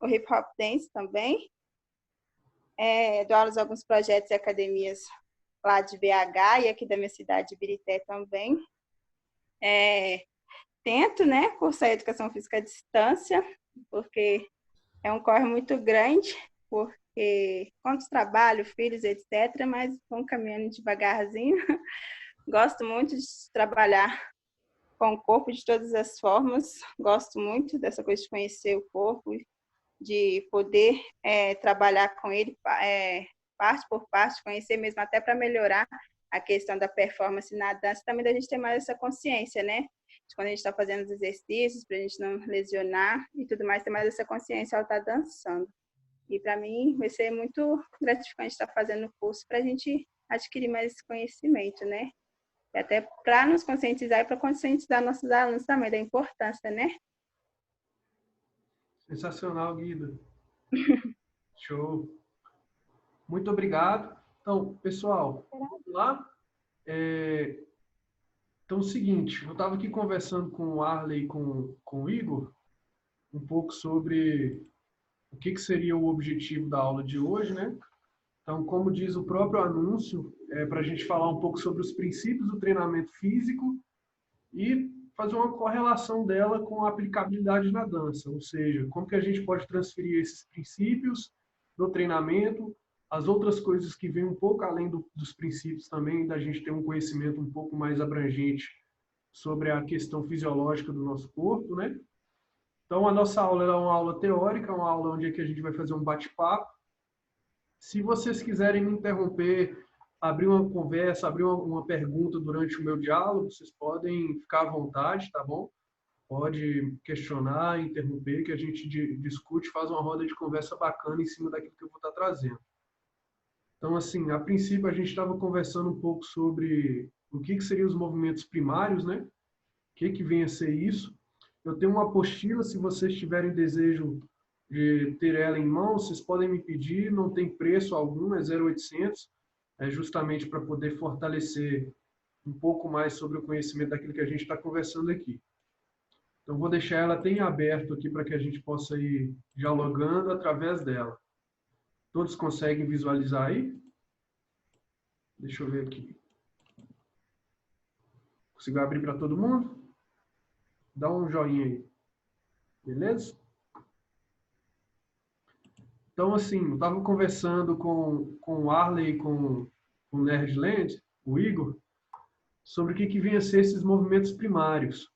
o hip hop dance também. Dou aulas em alguns projetos e academias lá de BH e aqui da minha cidade, de Ibirité também. Tento, né, cursar educação física à distância, porque é um corre muito grande, porque quanto trabalho, filhos, etc., mas vão caminhando devagarzinho. Gosto muito de trabalhar com o corpo de todas as formas, gosto muito dessa coisa de conhecer o corpo, de poder trabalhar com ele parte por parte, conhecer mesmo até para melhorar a questão da performance na dança, também da gente ter mais essa consciência, né? De quando a gente está fazendo os exercícios, para a gente não lesionar e tudo mais, ter mais essa consciência ao estar dançando. E para mim vai ser muito gratificante estar fazendo o curso para a gente adquirir mais esse conhecimento, né? E até para nos conscientizar e para conscientizar nossos alunos também da importância, né? Sensacional, Guida. Show. Muito obrigado. Então, pessoal, vamos lá. Então, é o seguinte, eu estava aqui conversando com o Arley e com o Igor um pouco sobre o que seria o objetivo da aula de hoje, né? Então, como diz o próprio anúncio, para a gente falar um pouco sobre os princípios do treinamento físico e fazer uma correlação dela com a aplicabilidade na dança, ou seja, como que a gente pode transferir esses princípios do treinamento, as outras coisas que vêm um pouco além dos princípios também, da gente ter um conhecimento um pouco mais abrangente sobre a questão fisiológica do nosso corpo, né? Então, a nossa aula é uma aula teórica, uma aula onde é que a gente vai fazer um bate-papo. Se vocês quiserem me interromper, abrir uma conversa, abrir uma pergunta durante o meu diálogo, vocês podem ficar à vontade, tá bom? Pode questionar, interromper, que a gente discute, faz uma roda de conversa bacana em cima daquilo que eu vou estar trazendo. Então, assim, a princípio a gente estava conversando um pouco sobre o que seriam os movimentos primários, né? O que vem a ser isso. Eu tenho uma apostila, se vocês tiverem desejo de ter ela em mãos, vocês podem me pedir, não tem preço algum, é 0,800, é justamente para poder fortalecer um pouco mais sobre o conhecimento daquilo que a gente está conversando aqui. Então, vou deixar ela até em aberto aqui para que a gente possa ir dialogando através dela. Todos conseguem visualizar aí? Deixa eu ver aqui. Consigo abrir para todo mundo? Dá um joinha aí. Beleza? Então, assim, eu estava conversando com o Arley e com o Nerdland, o Igor, sobre o que vem a ser esses movimentos primários.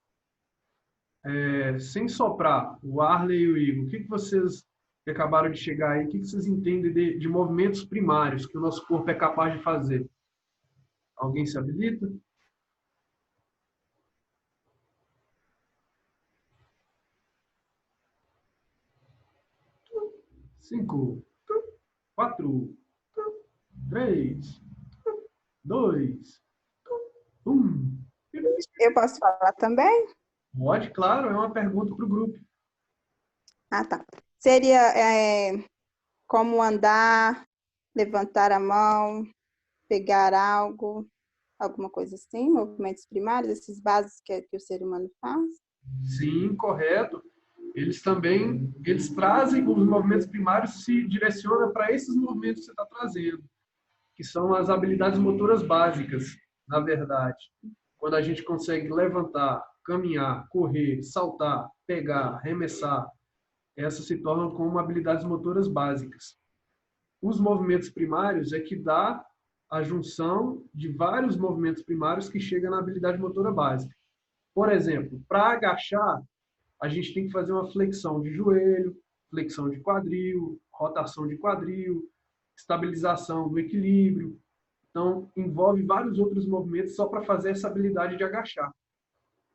Sem soprar, o Arley e o Igor, o que vocês que acabaram de chegar aí, o que vocês entendem de movimentos primários que o nosso corpo é capaz de fazer? Alguém se habilita? Cinco, quatro, três, dois, um. Eu posso falar também? Pode, claro, é uma pergunta para o grupo. Ah, tá. Seria como andar, levantar a mão, pegar algo, alguma coisa assim, movimentos primários, esses básicos que o ser humano faz? Sim, correto. Eles trazem os movimentos primários, se direciona para esses movimentos que você está trazendo, que são as habilidades motoras básicas, na verdade. Quando a gente consegue levantar, caminhar, correr, saltar, pegar, arremessar, essas se tornam como habilidades motoras básicas. Os movimentos primários é que dá a junção de vários movimentos primários que chega na habilidade motora básica. Por exemplo, para agachar, a gente tem que fazer uma flexão de joelho, flexão de quadril, rotação de quadril, estabilização do equilíbrio. Então, envolve vários outros movimentos só para fazer essa habilidade de agachar.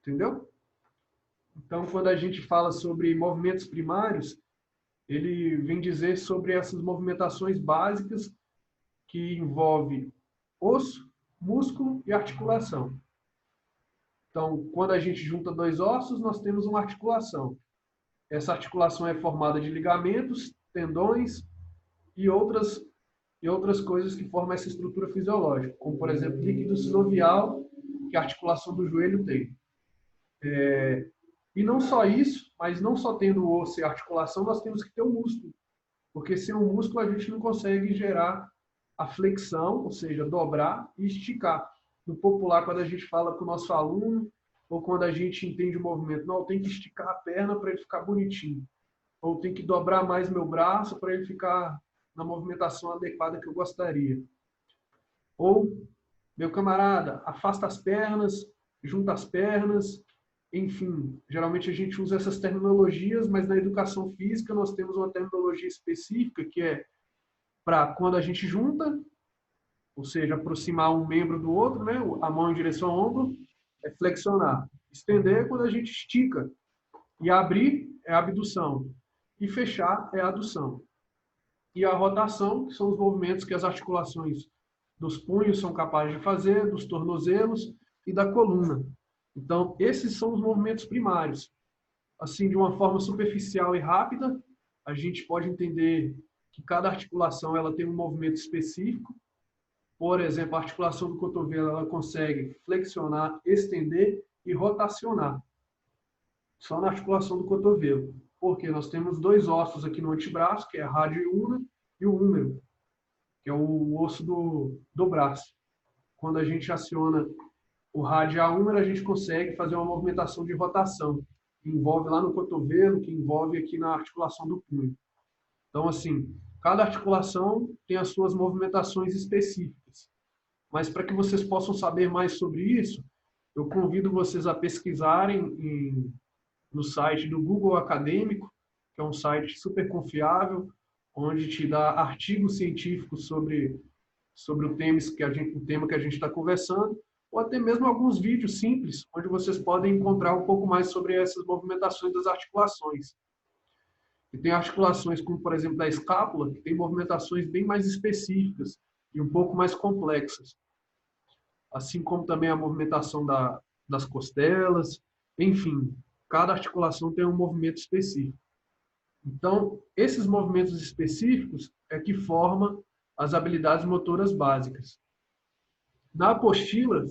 Entendeu? Então, quando a gente fala sobre movimentos primários, ele vem dizer sobre essas movimentações básicas que envolve osso, músculo e articulação. Então, quando a gente junta dois ossos, nós temos uma articulação. Essa articulação é formada de ligamentos, tendões e outras coisas que formam essa estrutura fisiológica, como, por exemplo, líquido sinovial, que a articulação do joelho tem. E não só isso, mas não só tendo o osso e a articulação, nós temos que ter o músculo. Porque sem o músculo a gente não consegue gerar a flexão, ou seja, dobrar e esticar. No popular, quando a gente fala com o nosso aluno, ou quando a gente entende o movimento, não, eu tenho que esticar a perna para ele ficar bonitinho. Ou tem que dobrar mais meu braço para ele ficar na movimentação adequada que eu gostaria. Ou, meu camarada, afasta as pernas, junta as pernas, enfim, geralmente a gente usa essas terminologias, mas na educação física nós temos uma terminologia específica que é para quando a gente junta, ou seja, aproximar um membro do outro, né? A mão em direção ao ombro, é flexionar. Estender é quando a gente estica. E abrir é abdução. E fechar é adução. E a rotação, que são os movimentos que as articulações dos punhos são capazes de fazer, dos tornozelos e da coluna. Então, esses são os movimentos primários. Assim, de uma forma superficial e rápida, a gente pode entender que cada articulação ela tem um movimento específico. Por exemplo, a articulação do cotovelo ela consegue flexionar, estender e rotacionar. Só na articulação do cotovelo. Porque nós temos dois ossos aqui no antebraço, que é a radioúna e o húmero, que é o osso do braço. Quando a gente aciona o rádio e a húmero, a gente consegue fazer uma movimentação de rotação, que envolve lá no cotovelo, que envolve aqui na articulação do punho. Então, assim, cada articulação tem as suas movimentações específicas. Mas para que vocês possam saber mais sobre isso, eu convido vocês a pesquisarem no site do Google Acadêmico, que é um site super confiável, onde te dá artigos científicos sobre o tema que a gente está conversando, ou até mesmo alguns vídeos simples, onde vocês podem encontrar um pouco mais sobre essas movimentações das articulações. E tem articulações como, por exemplo, da escápula, que tem movimentações bem mais específicas e um pouco mais complexas. Assim como também a movimentação das costelas, enfim, cada articulação tem um movimento específico. Então, esses movimentos específicos é que formam as habilidades motoras básicas. Na apostila,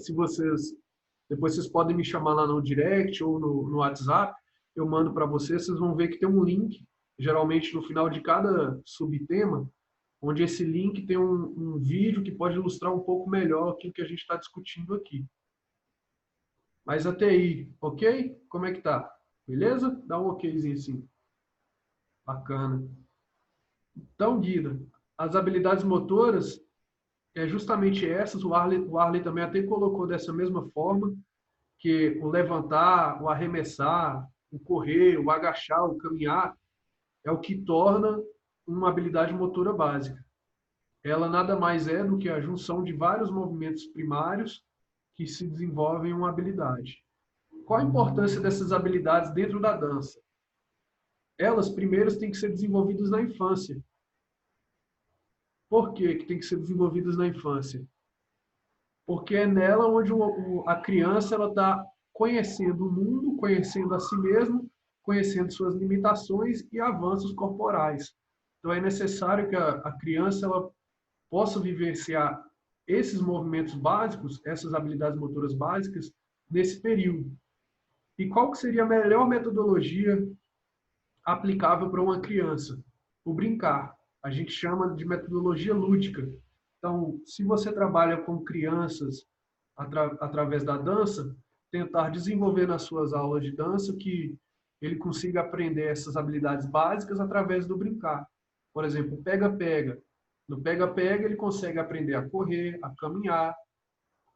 depois vocês podem me chamar lá no direct ou no WhatsApp, eu mando para vocês vão ver que tem um link, geralmente no final de cada subtema, onde esse link tem um vídeo que pode ilustrar um pouco melhor aquilo que a gente está discutindo aqui. Mas até aí, ok? Como é que tá? Beleza? Dá um okzinho assim. Bacana. Então, Guida, as habilidades motoras é justamente essas. O Arley também até colocou dessa mesma forma, que o levantar, o arremessar, o correr, o agachar, o caminhar, é o que torna uma habilidade motora básica. Ela nada mais é do que a junção de vários movimentos primários que se desenvolvem uma habilidade. Qual a importância dessas habilidades dentro da dança? Elas, primeiras, têm que ser desenvolvidas na infância. Por que tem que ser desenvolvidas na infância? Porque é nela onde a criança está conhecendo o mundo, conhecendo a si mesmo, conhecendo suas limitações e avanços corporais. Então, é necessário que a criança ela possa vivenciar esses movimentos básicos, essas habilidades motoras básicas, nesse período. E qual que seria a melhor metodologia aplicável para uma criança? O brincar. A gente chama de metodologia lúdica. Então, se você trabalha com crianças através da dança, tentar desenvolver nas suas aulas de dança que ele consiga aprender essas habilidades básicas através do brincar. Por exemplo, pega-pega. No pega-pega, ele consegue aprender a correr, a caminhar,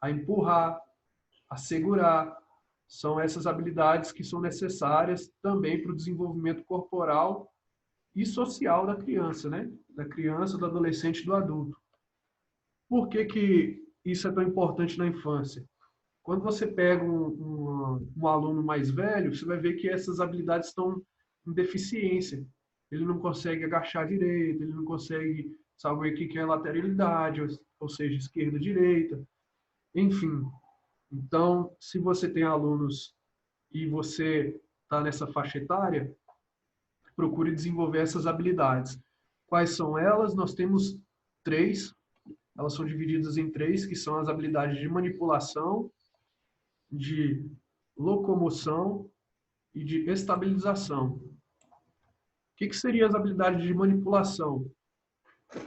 a empurrar, a segurar. São essas habilidades que são necessárias também para o desenvolvimento corporal e social da criança, né? Da criança, do adolescente e do adulto. Por que isso é tão importante na infância? Quando você pega um aluno mais velho, você vai ver que essas habilidades estão em deficiência. Ele não consegue agachar direito, ele não consegue saber o que é lateralidade, ou seja, esquerda, direita, enfim. Então, se você tem alunos e você está nessa faixa etária, procure desenvolver essas habilidades. Quais são elas? Nós temos 3. Elas são divididas em 3, que são as habilidades de manipulação, de locomoção e de estabilização. O que seriam as habilidades de manipulação?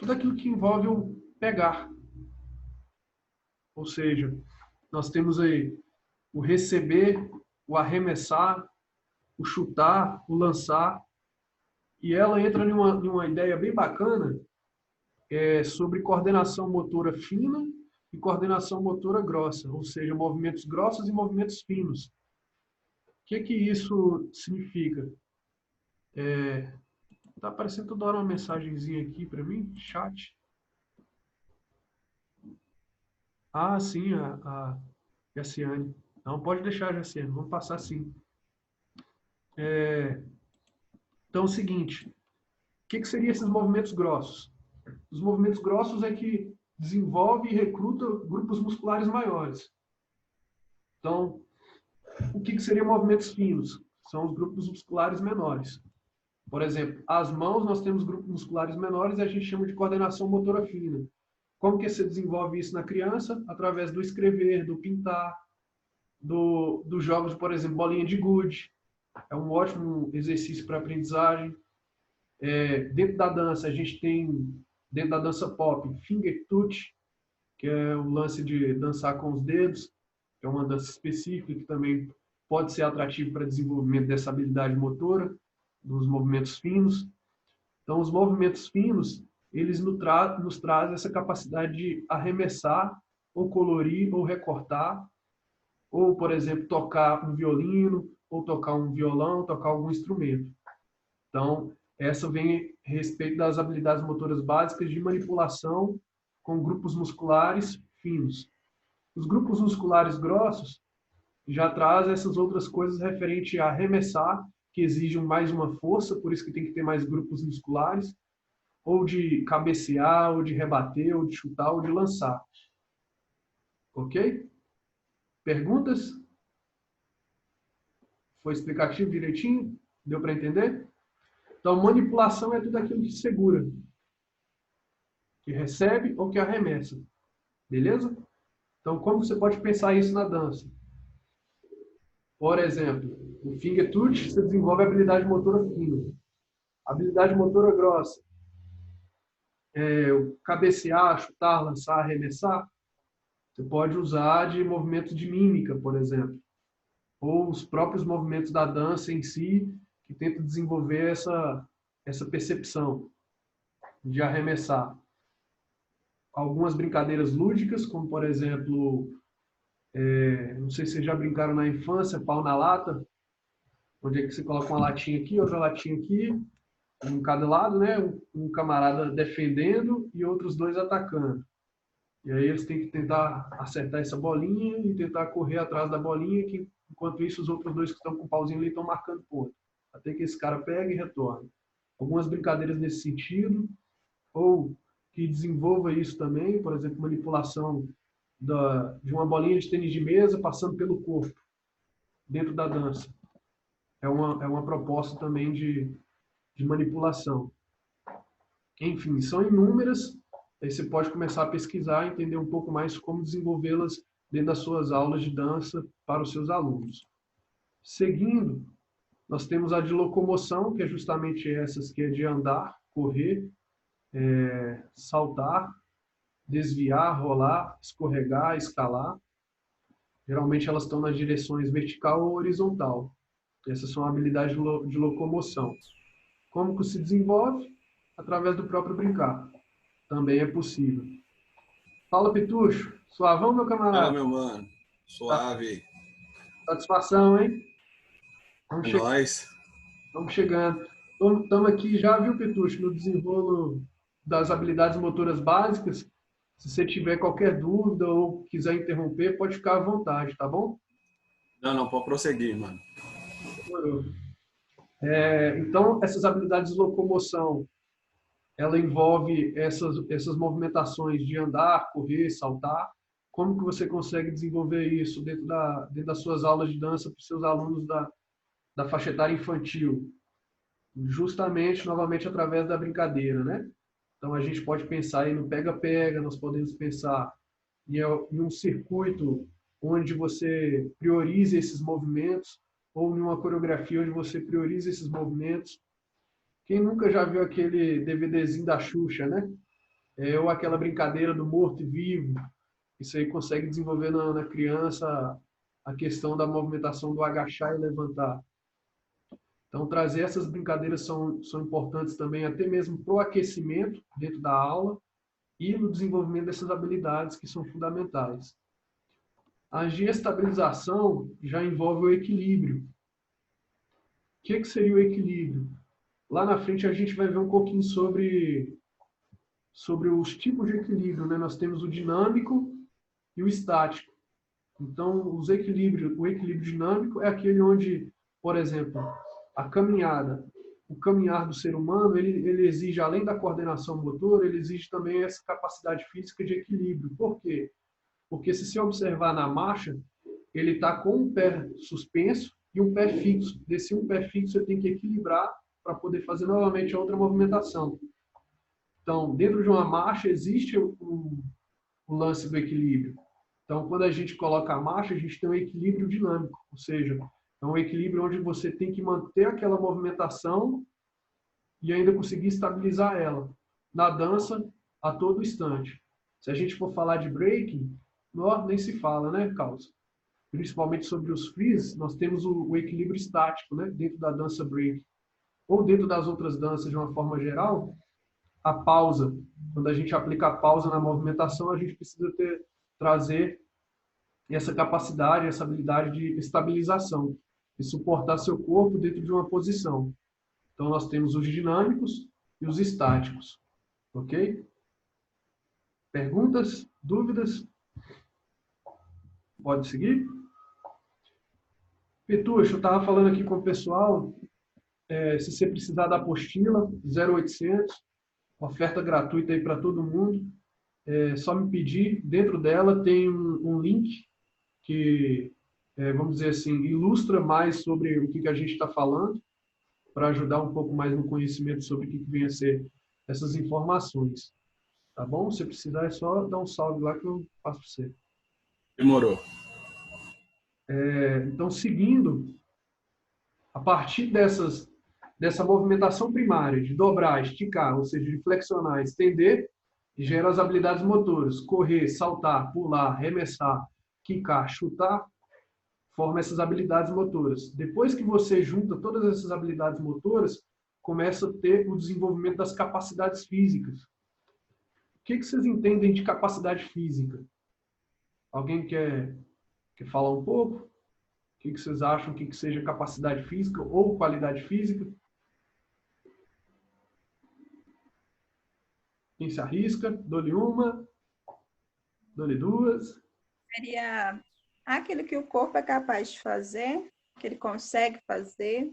Tudo aquilo que envolve o pegar. Ou seja, nós temos aí o receber, o arremessar, o chutar, o lançar. E ela entra numa ideia bem bacana sobre coordenação motora fina e coordenação motora grossa, ou seja, movimentos grossos e movimentos finos. O que isso significa? Tá aparecendo toda hora uma mensagenzinha aqui para mim, chat. Ah, sim, a Jaciane. Não, pode deixar, Jaciane, vamos passar sim. Então é o seguinte, o que seriam esses movimentos grossos? Os movimentos grossos é que desenvolve e recruta grupos musculares maiores. Então, o que seriam movimentos finos? São os grupos musculares menores. Por exemplo, as mãos nós temos grupos musculares menores e a gente chama de coordenação motora fina. Como que você desenvolve isso na criança? Através do escrever, do pintar, dos jogos, por exemplo, bolinha de gude. É um ótimo exercício para aprendizagem. Dentro da dança, a gente tem, dentro da dança pop, finger touch, que é o lance de dançar com os dedos, que é uma dança específica que também pode ser atrativo para desenvolvimento dessa habilidade motora, dos movimentos finos. Então, os movimentos finos, eles nos trazem essa capacidade de arremessar, ou colorir, ou recortar, ou, por exemplo, tocar um violino, ou tocar um violão, tocar algum instrumento. Então, essa vem a respeito das habilidades motoras básicas de manipulação com grupos musculares finos. Os grupos musculares grossos já trazem essas outras coisas referente a arremessar, que exigem mais uma força, por isso que tem que ter mais grupos musculares, ou de cabecear, ou de rebater, ou de chutar, ou de lançar. Ok? Perguntas? Foi explicativo direitinho? Deu para entender? Então, manipulação é tudo aquilo que segura, que recebe ou que arremessa. Beleza? Então, como você pode pensar isso na dança? Por exemplo, o finger touch, você desenvolve a habilidade motora fina. Habilidade motora grossa. O cabecear, chutar, lançar, arremessar. Você pode usar de movimentos de mímica, por exemplo. Ou os próprios movimentos da dança em si, que tentam desenvolver essa percepção de arremessar. Algumas brincadeiras lúdicas, como por exemplo, não sei se vocês já brincaram na infância, pau na lata, onde é que você coloca uma latinha aqui, outra latinha aqui, em cada lado, né? Um camarada defendendo e outros dois atacando. E aí eles têm que tentar acertar essa bolinha e tentar correr atrás da bolinha, que enquanto isso os outros dois que estão com o pauzinho ali estão marcando ponto. Até que esse cara pega e retorna. Algumas brincadeiras nesse sentido, ou que desenvolva isso também, por exemplo, manipulação de uma bolinha de tênis de mesa passando pelo corpo, dentro da dança. É uma proposta também de manipulação. Enfim, são inúmeras. Aí você pode começar a pesquisar e entender um pouco mais como desenvolvê-las dentro das suas aulas de dança para os seus alunos. Seguindo, nós temos a de locomoção, que é justamente essas que é de andar, correr, saltar, desviar, rolar, escorregar, escalar. Geralmente elas estão nas direções vertical ou horizontal. Essas são habilidades de locomoção. Como que se desenvolve? Através do próprio brincar. Também é possível. Fala, Pitucho. Suavão, meu camarada? Meu mano. Suave. Satisfação, hein? É nóis. Vamos chegando. Estamos aqui já, viu, Pitucho, no desenrolo das habilidades motoras básicas. Se você tiver qualquer dúvida ou quiser interromper, pode ficar à vontade, tá bom? Não, pode prosseguir, mano. Demorou. Então, essas habilidades de locomoção, ela envolve essas movimentações de andar, correr, saltar. Como que você consegue desenvolver isso dentro das suas aulas de dança para os seus alunos da faixa etária infantil? Justamente, novamente, através da brincadeira, né? Então, a gente pode pensar aí no pega-pega, nós podemos pensar em um circuito onde você priorize esses movimentos, ou em uma coreografia onde você prioriza esses movimentos. Quem nunca já viu aquele DVDzinho da Xuxa, né? Ou aquela brincadeira do morto e vivo. Isso aí consegue desenvolver na criança a questão da movimentação do agachar e levantar. Então, trazer essas brincadeiras são importantes também, até mesmo para o aquecimento dentro da aula e no desenvolvimento dessas habilidades que são fundamentais. A estabilização já envolve o equilíbrio. O que seria o equilíbrio? Lá na frente a gente vai ver um pouquinho sobre os tipos de equilíbrio, né? Nós temos o dinâmico e o estático. Então, o equilíbrio dinâmico é aquele onde, por exemplo, a caminhada, o caminhar do ser humano, ele exige, além da coordenação motora, ele exige também essa capacidade física de equilíbrio. Por quê? Porque se você observar na marcha, ele está com um pé suspenso e um pé fixo. Desse um pé fixo, você tem que equilibrar para poder fazer novamente a outra movimentação. Então, dentro de uma marcha, existe o lance do equilíbrio. Então, quando a gente coloca a marcha, a gente tem um equilíbrio dinâmico, ou seja, é um equilíbrio onde você tem que manter aquela movimentação e ainda conseguir estabilizar ela na dança a todo instante. Se a gente for falar de breaking, nem se fala, né, Carlos? Principalmente sobre os frees, nós temos o equilíbrio estático, né, dentro da dança break. Ou dentro das outras danças, de uma forma geral, a pausa. Quando a gente aplica a pausa na movimentação, a gente precisa trazer essa capacidade, essa habilidade de estabilização e suportar seu corpo dentro de uma posição. Então, nós temos os dinâmicos e os estáticos. Ok? Perguntas? Dúvidas? Pode seguir? Petucho, eu estava falando aqui com o pessoal, se você precisar da apostila, 0800, oferta gratuita aí para todo mundo, só me pedir. Dentro dela tem um link que, vamos dizer assim, ilustra mais sobre o que a gente está falando, para ajudar um pouco mais no conhecimento sobre o que vem a ser essas informações. Tá bom? Se precisar, é só dar um salve lá que eu passo para você. Demorou. Então, seguindo, a partir dessa movimentação primária, de dobrar, esticar, ou seja, de flexionar, estender, gera as habilidades motoras. Correr, saltar, pular, arremessar, quicar, chutar, forma essas habilidades motoras. Depois que você junta todas essas habilidades motoras, começa a ter o desenvolvimento das capacidades físicas. O que vocês entendem de capacidade física? Alguém quer falar um pouco? O que vocês acham que seja capacidade física ou qualidade física? Quem se arrisca? Dou-lhe uma, dou-lhe duas. Seria aquilo que o corpo é capaz de fazer, que ele consegue fazer.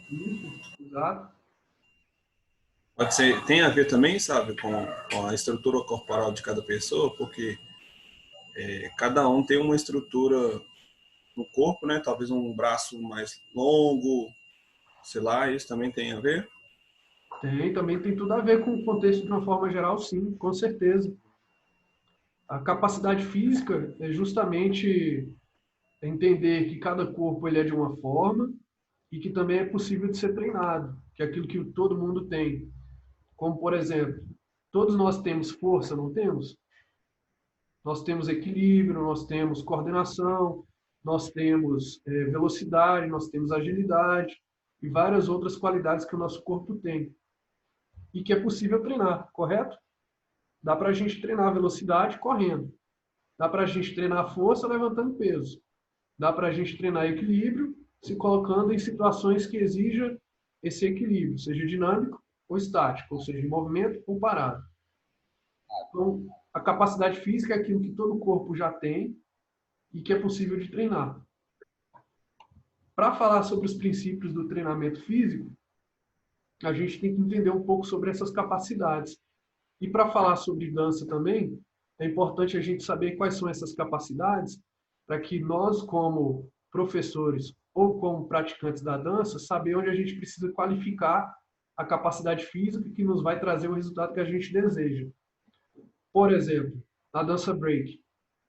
Isso, exato. Pode ser, tem a ver também, sabe, com a estrutura corporal de cada pessoa, porque cada um tem uma estrutura no corpo, né? Talvez um braço mais longo, sei lá, isso também tem a ver? Também tem tudo a ver com o contexto de uma forma geral, sim, com certeza. A capacidade física é justamente entender que cada corpo ele é de uma forma e que também é possível de ser treinado, que é aquilo que todo mundo tem. Como, por exemplo, todos nós temos força, não temos? Nós temos equilíbrio, nós temos coordenação, nós temos velocidade, nós temos agilidade e várias outras qualidades que o nosso corpo tem. E que é possível treinar, correto? Dá para a gente treinar a velocidade correndo. Dá para a gente treinar a força levantando peso. Dá para a gente treinar equilíbrio se colocando em situações que exijam esse equilíbrio, seja dinâmico ou estático, ou seja, em movimento ou parado. Então, a capacidade física é aquilo que todo corpo já tem e que é possível de treinar. Para falar sobre os princípios do treinamento físico, a gente tem que entender um pouco sobre essas capacidades. E para falar sobre dança também, é importante a gente saber quais são essas capacidades para que nós, como professores ou como praticantes da dança, saber onde a gente precisa qualificar a capacidade física que nos vai trazer o resultado que a gente deseja. Por exemplo, na dança break,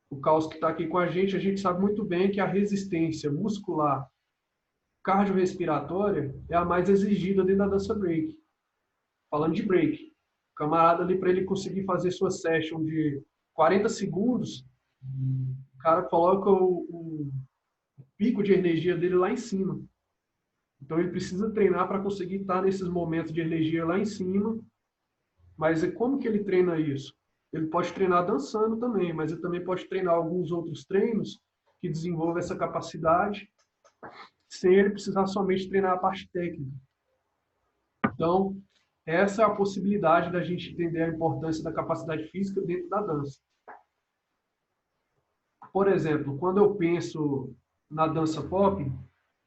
o Caos que está aqui com a gente sabe muito bem que a resistência muscular cardiorrespiratória é a mais exigida dentro da dança break. Falando de break, o camarada ali, para ele conseguir fazer sua session de 40 segundos, o cara coloca o pico de energia dele lá em cima. Então ele precisa treinar para conseguir estar nesses momentos de energia lá em cima. Mas como que ele treina isso? Ele pode treinar dançando também, mas ele também pode treinar alguns outros treinos que desenvolvam essa capacidade sem ele precisar somente treinar a parte técnica. Então, essa é a possibilidade da gente entender a importância da capacidade física dentro da dança. Por exemplo, quando eu penso na dança pop,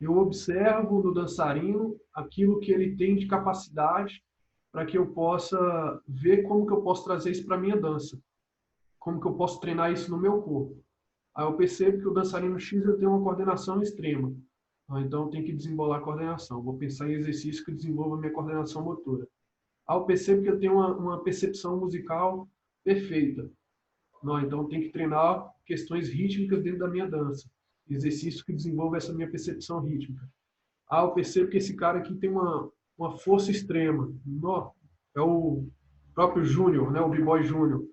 eu observo no dançarino aquilo que ele tem de capacidade para que eu possa ver como que eu posso trazer isso para a minha dança. Como que eu posso treinar isso no meu corpo. Aí eu percebo que o dançarino X eu tenho uma coordenação extrema. Então eu tenho que desembolar a coordenação. Vou pensar em exercício que desenvolva a minha coordenação motora. Aí eu percebo que eu tenho uma percepção musical perfeita. Então eu tenho que treinar questões rítmicas dentro da minha dança. Exercício que desenvolva essa minha percepção rítmica. Aí eu percebo que esse cara aqui tem uma força extrema. É o próprio Júnior, né? O B-Boy Júnior.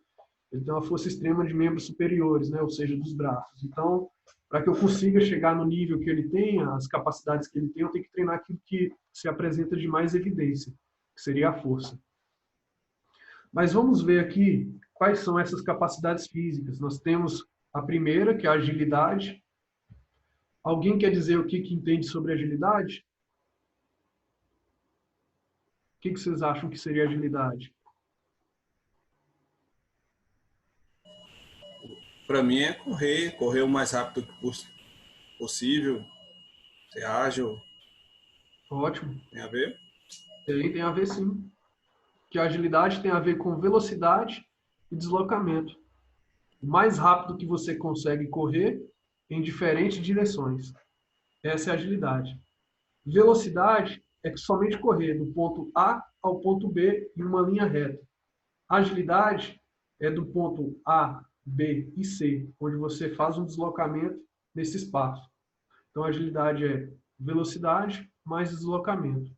Ele tem uma força extrema de membros superiores, né? Ou seja, dos braços. Então, para que eu consiga chegar no nível que ele tenha, as capacidades que ele tem, eu tenho que treinar aquilo que se apresenta de mais evidência, que seria a força. Mas vamos ver aqui quais são essas capacidades físicas. Nós temos a primeira, que é a agilidade. Alguém quer dizer o que entende sobre agilidade? O que vocês acham que seria agilidade? Para mim é correr o mais rápido possível, ser ágil. Ótimo. Tem a ver? Tem a ver sim. Que a agilidade tem a ver com velocidade e deslocamento. O mais rápido que você consegue correr em diferentes direções. Essa é a agilidade. Velocidade é somente correr do ponto A ao ponto B em uma linha reta. Agilidade é do ponto A, B e C, onde você faz um deslocamento nesse espaço. Então, agilidade é velocidade mais deslocamento.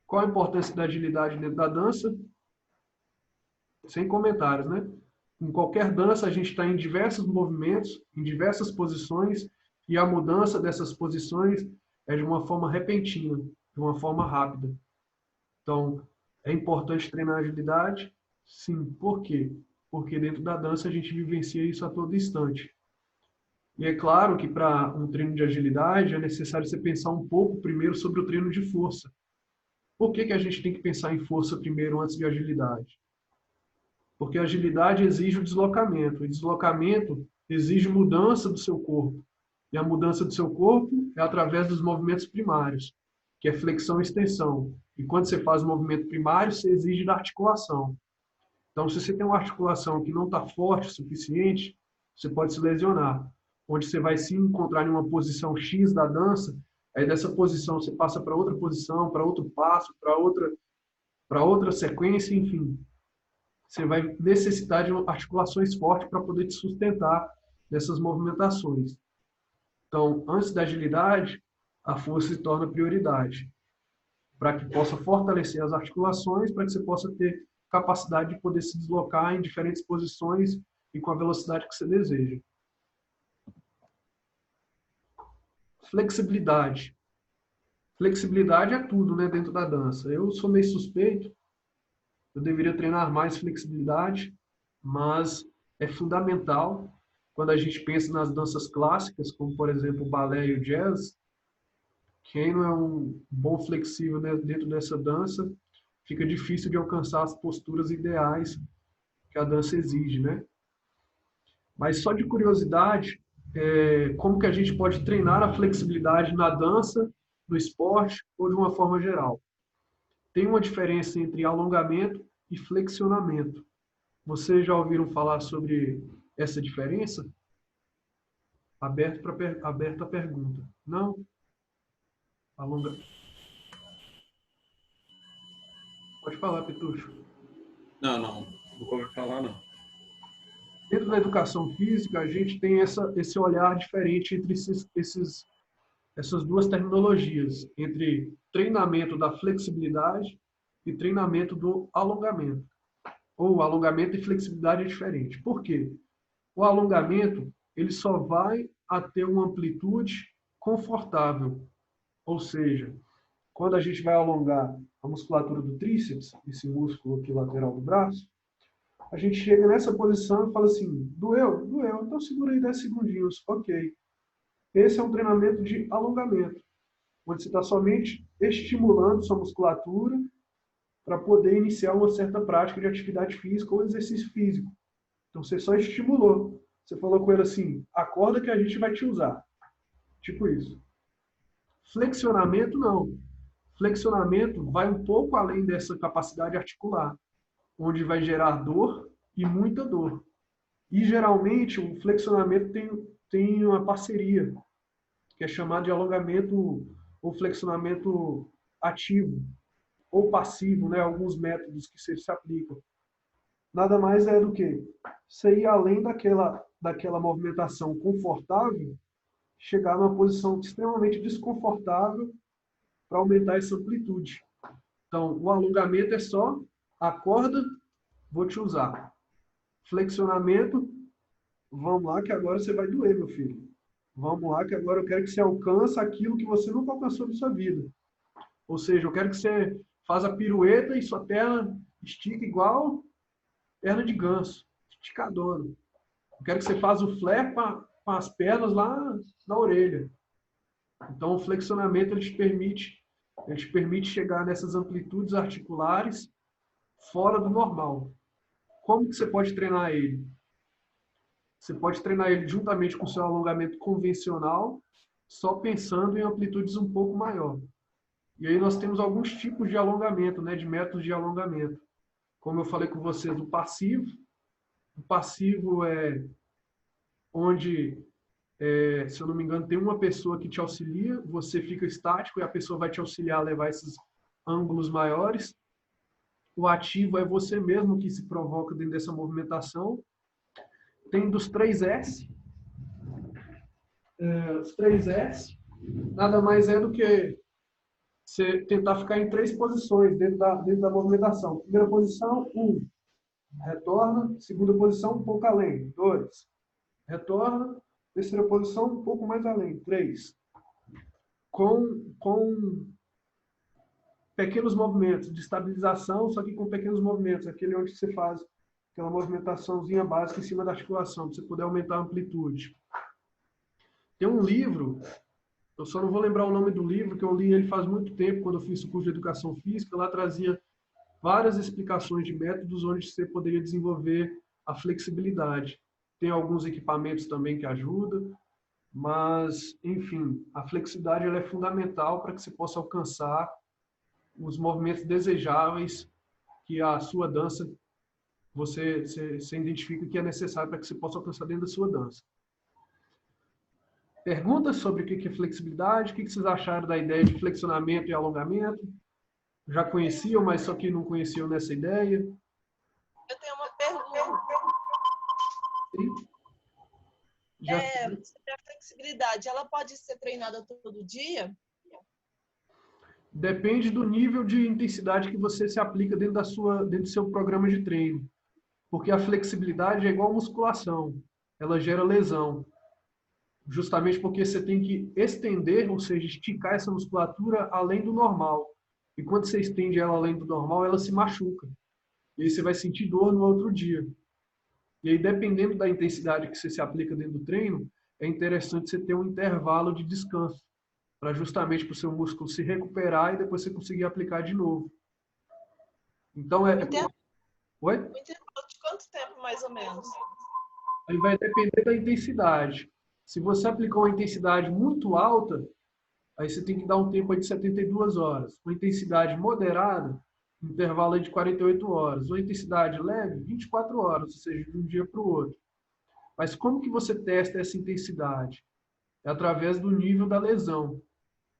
Qual a importância da agilidade dentro da dança? Sem comentários, né? Em qualquer dança, a gente está em diversos movimentos, em diversas posições, e a mudança dessas posições é de uma forma repentina, de uma forma rápida. Então, é importante treinar agilidade? Sim. Por quê? Porque dentro da dança a gente vivencia isso a todo instante. E é claro que para um treino de agilidade é necessário você pensar um pouco primeiro sobre o treino de força. Por que a gente tem que pensar em força primeiro antes de agilidade? Porque a agilidade exige o deslocamento. E deslocamento exige mudança do seu corpo. E a mudança do seu corpo é através dos movimentos primários, que é flexão e extensão. E quando você faz o movimento primário, você exige da articulação. Então, se você tem uma articulação que não está forte o suficiente, você pode se lesionar. Onde você vai se encontrar em uma posição X da dança, aí dessa posição você passa para outra posição, para outro passo, para outra sequência, enfim. Você vai necessitar de articulações fortes para poder te sustentar nessas movimentações. Então, antes da agilidade, a força se torna prioridade, para que possa fortalecer as articulações, para que você possa ter capacidade de poder se deslocar em diferentes posições e com a velocidade que você deseja. Flexibilidade. Flexibilidade é tudo, né, dentro da dança. Eu sou meio suspeito, eu deveria treinar mais flexibilidade, mas é fundamental quando a gente pensa nas danças clássicas, como por exemplo o balé e o jazz. Quem não é um bom flexível dentro dessa dança, fica difícil de alcançar as posturas ideais que a dança exige, né? Mas só de curiosidade, como que a gente pode treinar a flexibilidade na dança, no esporte ou de uma forma geral? Tem uma diferença entre alongamento e flexionamento. Vocês já ouviram falar sobre essa diferença? Aberta a pergunta. Não? Alonga... Pode falar, Petucho. Não, nunca ouvi falar, não. Dentro da educação física, a gente tem esse olhar diferente entre essas duas terminologias, entre treinamento da flexibilidade e treinamento do alongamento. Ou alongamento e flexibilidade é diferente. Por quê? O alongamento, ele só vai a ter uma amplitude confortável. Ou seja, quando a gente vai alongar a musculatura do tríceps, esse músculo aqui lateral do braço, a gente chega nessa posição e fala assim, doeu? Doeu, então segura aí 10 segundinhos. Ok. Esse é um treinamento de alongamento, onde você está somente estimulando sua musculatura para poder iniciar uma certa prática de atividade física ou exercício físico. Então, você só estimulou. Você falou com ele assim, acorda que a gente vai te usar. Tipo isso. Flexionamento, não. Flexionamento vai um pouco além dessa capacidade articular, onde vai gerar dor e muita dor. E, geralmente, o flexionamento tem uma parceria, que é chamado de alongamento ou flexionamento ativo ou passivo, né? Alguns métodos que se aplicam. Nada mais é do que você ir além daquela movimentação confortável, chegar numa posição extremamente desconfortável para aumentar essa amplitude. Então, o alongamento é só acorda, vou te usar. Flexionamento, vamos lá que agora você vai doer, meu filho. Vamos lá que agora eu quero que você alcance aquilo que você nunca alcançou na sua vida. Ou seja, eu quero que você faça a pirueta e sua perna estica igual perna de ganso, esticadona. Eu quero que você faça o flare com as pernas lá na orelha. Então, o flexionamento ele te permite chegar nessas amplitudes articulares fora do normal. Como que você pode treinar ele? Você pode treinar ele juntamente com o seu alongamento convencional, só pensando em amplitudes um pouco maior. E aí nós temos alguns tipos de alongamento, né, de métodos de alongamento. Como eu falei com você, do passivo. O passivo é onde, se eu não me engano, tem uma pessoa que te auxilia, você fica estático e a pessoa vai te auxiliar a levar esses ângulos maiores. O ativo é você mesmo que se provoca dentro dessa movimentação. Tem dos 3S. Os 3S nada mais é do que você tentar ficar em 3 posições dentro da movimentação. Primeira posição, 1. Retorna. Segunda posição, um pouco além. 2. Retorna. Terceira posição, um pouco mais além. 3. Com pequenos movimentos de estabilização, só que com pequenos movimentos. Aquele onde você faz aquela movimentaçãozinha básica em cima da articulação, para você poder aumentar a amplitude. Tem um livro, eu só não vou lembrar o nome do livro, que eu li ele faz muito tempo, quando eu fiz o curso de Educação Física. Lá trazia várias explicações de métodos onde você poderia desenvolver a flexibilidade. Tem alguns equipamentos também que ajudam, mas, enfim, a flexibilidade ela é fundamental para que você possa alcançar os movimentos desejáveis que a sua dança, você identifica que é necessário para que você possa alcançar dentro da sua dança. Perguntas sobre o que é flexibilidade? O que vocês acharam da ideia de flexionamento e alongamento? Já conheciam, mas só que não conheciam nessa ideia? Eu tenho uma pergunta. Sim. Sobre a flexibilidade, ela pode ser treinada todo dia? Depende do nível de intensidade que você se aplica dentro do seu programa de treino. Porque a flexibilidade é igual a musculação. Ela gera lesão. Justamente porque você tem que estender, ou seja, esticar essa musculatura além do normal. E quando você estende ela além do normal, ela se machuca. E aí você vai sentir dor no outro dia. E aí, dependendo da intensidade que você se aplica dentro do treino, é interessante você ter um intervalo de descanso, para justamente para o seu músculo se recuperar e depois você conseguir aplicar de novo. Então, Oi? Um intervalo de quanto tempo, mais ou menos? Aí vai depender da intensidade. Se você aplicar uma intensidade muito alta, aí você tem que dar um tempo de 72 horas. Uma intensidade moderada, intervalo de 48 horas. Uma intensidade leve, 24 horas, ou seja, de um dia para o outro. Mas como que você testa essa intensidade? É através do nível da lesão.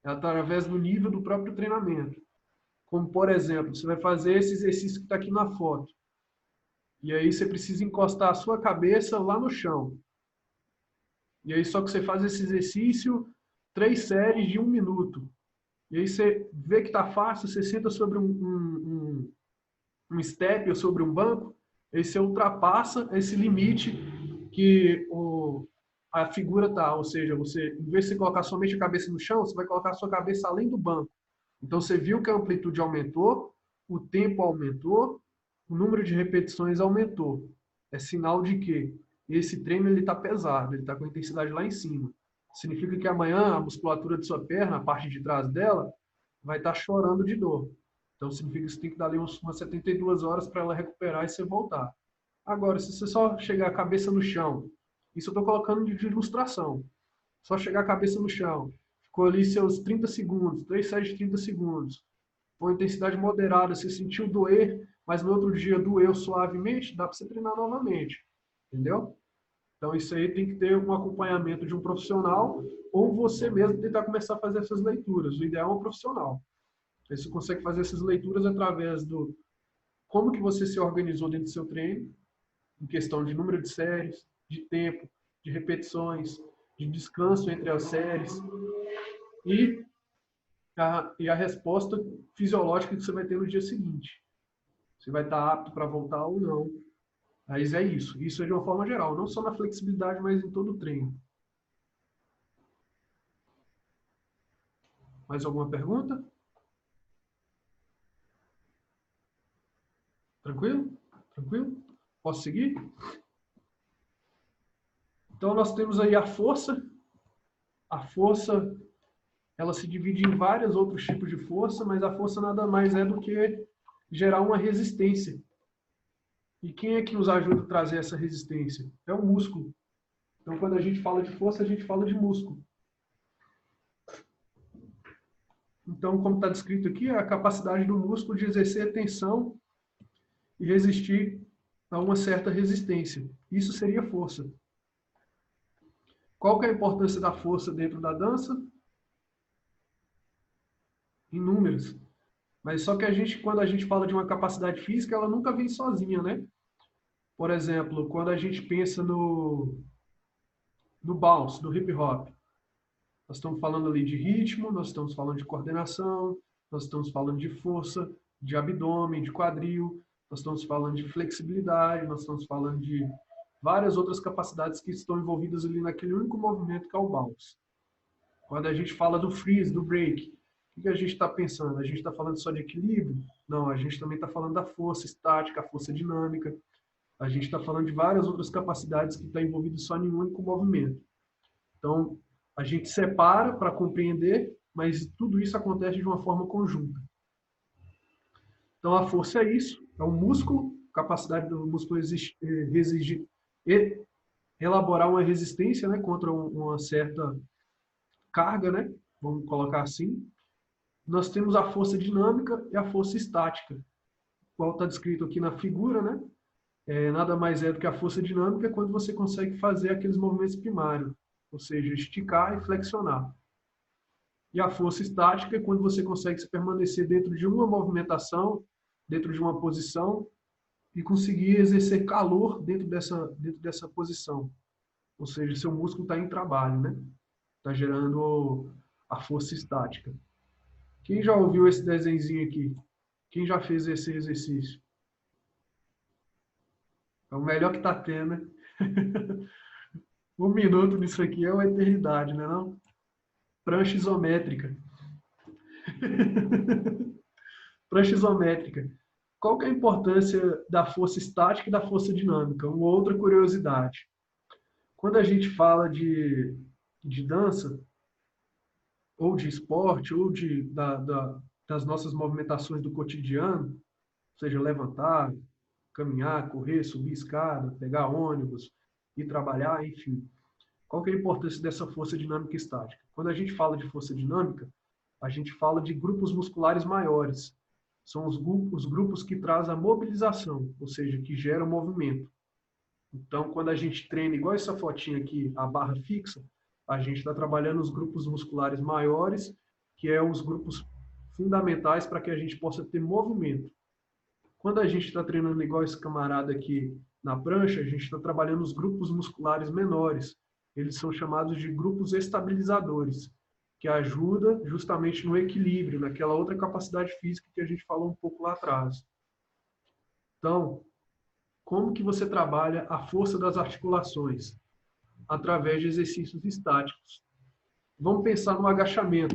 É através do nível do próprio treinamento. Como, por exemplo, você vai fazer esse exercício que está aqui na foto. E aí você precisa encostar a sua cabeça lá no chão. E aí só que você faz esse exercício 3 séries de 1 minuto. E aí você vê que está fácil, você senta sobre um step ou sobre um banco, aí você ultrapassa esse limite que a figura tá, ou seja, você, em vez de você colocar somente a cabeça no chão, você vai colocar a sua cabeça além do banco. Então você viu que a amplitude aumentou, o tempo aumentou, o número de repetições aumentou. É sinal de que esse treino ele está pesado, ele está com a intensidade lá em cima. Significa que amanhã a musculatura de sua perna, a parte de trás dela, vai estar chorando de dor. Então significa que você tem que dar ali umas 72 horas para ela recuperar e você voltar. Agora, se você só chegar a cabeça no chão, isso eu estou colocando de ilustração, só chegar a cabeça no chão, ficou ali seus 30 segundos, 3 séries de 30 segundos, com intensidade moderada, você sentiu doer, mas no outro dia doeu suavemente, dá para você treinar novamente. Entendeu? Então isso aí tem que ter um acompanhamento de um profissional ou você mesmo tentar começar a fazer essas leituras. O ideal é um profissional. Aí você consegue fazer essas leituras através do como que você se organizou dentro do seu treino, em questão de número de séries, de tempo, de repetições, de descanso entre as séries e a resposta fisiológica que você vai ter no dia seguinte. Você vai estar apto para voltar ou não. Mas é isso. Isso é de uma forma geral, não só na flexibilidade, mas em todo o treino. Mais alguma pergunta? Tranquilo? Tranquilo? Posso seguir? Então, nós temos aí a força. A força, ela se divide em vários outros tipos de força, mas a força nada mais é do que gerar uma resistência. E quem é que nos ajuda a trazer essa resistência? É o músculo. Então, quando a gente fala de força, a gente fala de músculo. Então, como está descrito aqui, é a capacidade do músculo de exercer tensão e resistir a uma certa resistência. Isso seria força. Qual que é a importância da força dentro da dança? Em números. Mas só que quando a gente fala de uma capacidade física, ela nunca vem sozinha, né? Por exemplo, quando a gente pensa no bounce, do hip hop, nós estamos falando ali de ritmo, nós estamos falando de coordenação, nós estamos falando de força, de abdômen, de quadril, nós estamos falando de flexibilidade, nós estamos falando de várias outras capacidades que estão envolvidas ali naquele único movimento que é o bounce. Quando a gente fala do freeze, do break, o que a gente está pensando? A gente está falando só de equilíbrio? Não, a gente também está falando da força estática, a força dinâmica. A gente está falando de várias outras capacidades que estão envolvidas só em um único movimento. Então, a gente separa para compreender, mas tudo isso acontece de uma forma conjunta. Então, a força é isso, é um músculo, capacidade do músculo elaborar uma resistência, né, contra uma certa carga, né, vamos colocar assim. Nós temos a força dinâmica e a força estática, qual está descrito aqui na figura, né? Nada mais é do que a força dinâmica quando você consegue fazer aqueles movimentos primários, ou seja, esticar e flexionar. E a força estática é quando você consegue se permanecer dentro de uma movimentação, dentro de uma posição, e conseguir exercer calor dentro dessa posição. Ou seja, seu músculo está em trabalho, né? Está gerando a força estática. Quem já ouviu esse desenhozinho aqui? Quem já fez esse exercício? É o melhor que está tendo, né? 1 minuto nisso aqui é uma eternidade, não é não? Prancha isométrica. Prancha isométrica. Qual que é a importância da força estática e da força dinâmica? Uma outra curiosidade. Quando a gente fala de dança, ou de esporte, ou das nossas movimentações do cotidiano, ou seja, levantar, caminhar, correr, subir escada, pegar ônibus, ir trabalhar, enfim. Qual que é a importância dessa força dinâmica e estática? Quando a gente fala de força dinâmica, a gente fala de grupos musculares maiores. São os grupos que trazem a mobilização, ou seja, que geram movimento. Então, quando a gente treina, igual essa fotinha aqui, a barra fixa, a gente está trabalhando os grupos musculares maiores, que é os grupos fundamentais para que a gente possa ter movimento. Quando a gente está treinando igual esse camarada aqui na prancha, a gente está trabalhando os grupos musculares menores. Eles são chamados de grupos estabilizadores, que ajuda justamente no equilíbrio, naquela outra capacidade física que a gente falou um pouco lá atrás. Então, como que você trabalha a força das articulações? Através de exercícios estáticos. Vamos pensar no agachamento.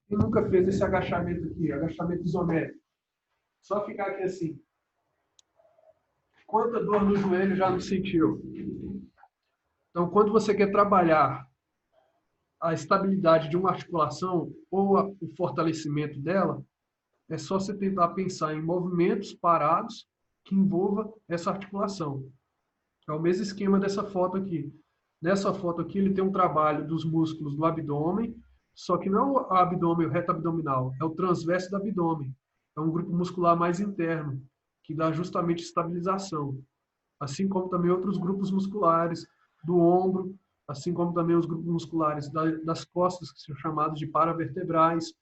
Quem nunca fez esse agachamento aqui, agachamento isométrico? Só ficar aqui assim. Quanta dor no joelho já não sentiu? Então, quando você quer trabalhar a estabilidade de uma articulação ou o fortalecimento dela, é só você tentar pensar em movimentos parados que envolva essa articulação. É o mesmo esquema dessa foto aqui. Nessa foto aqui, ele tem um trabalho dos músculos do abdômen, só que não é o abdômen, o reto abdominal, é o transverso do abdômen. É um grupo muscular mais interno, que dá justamente estabilização. Assim como também outros grupos musculares do ombro, assim como também os grupos musculares das costas, que são chamados de paravertebrais,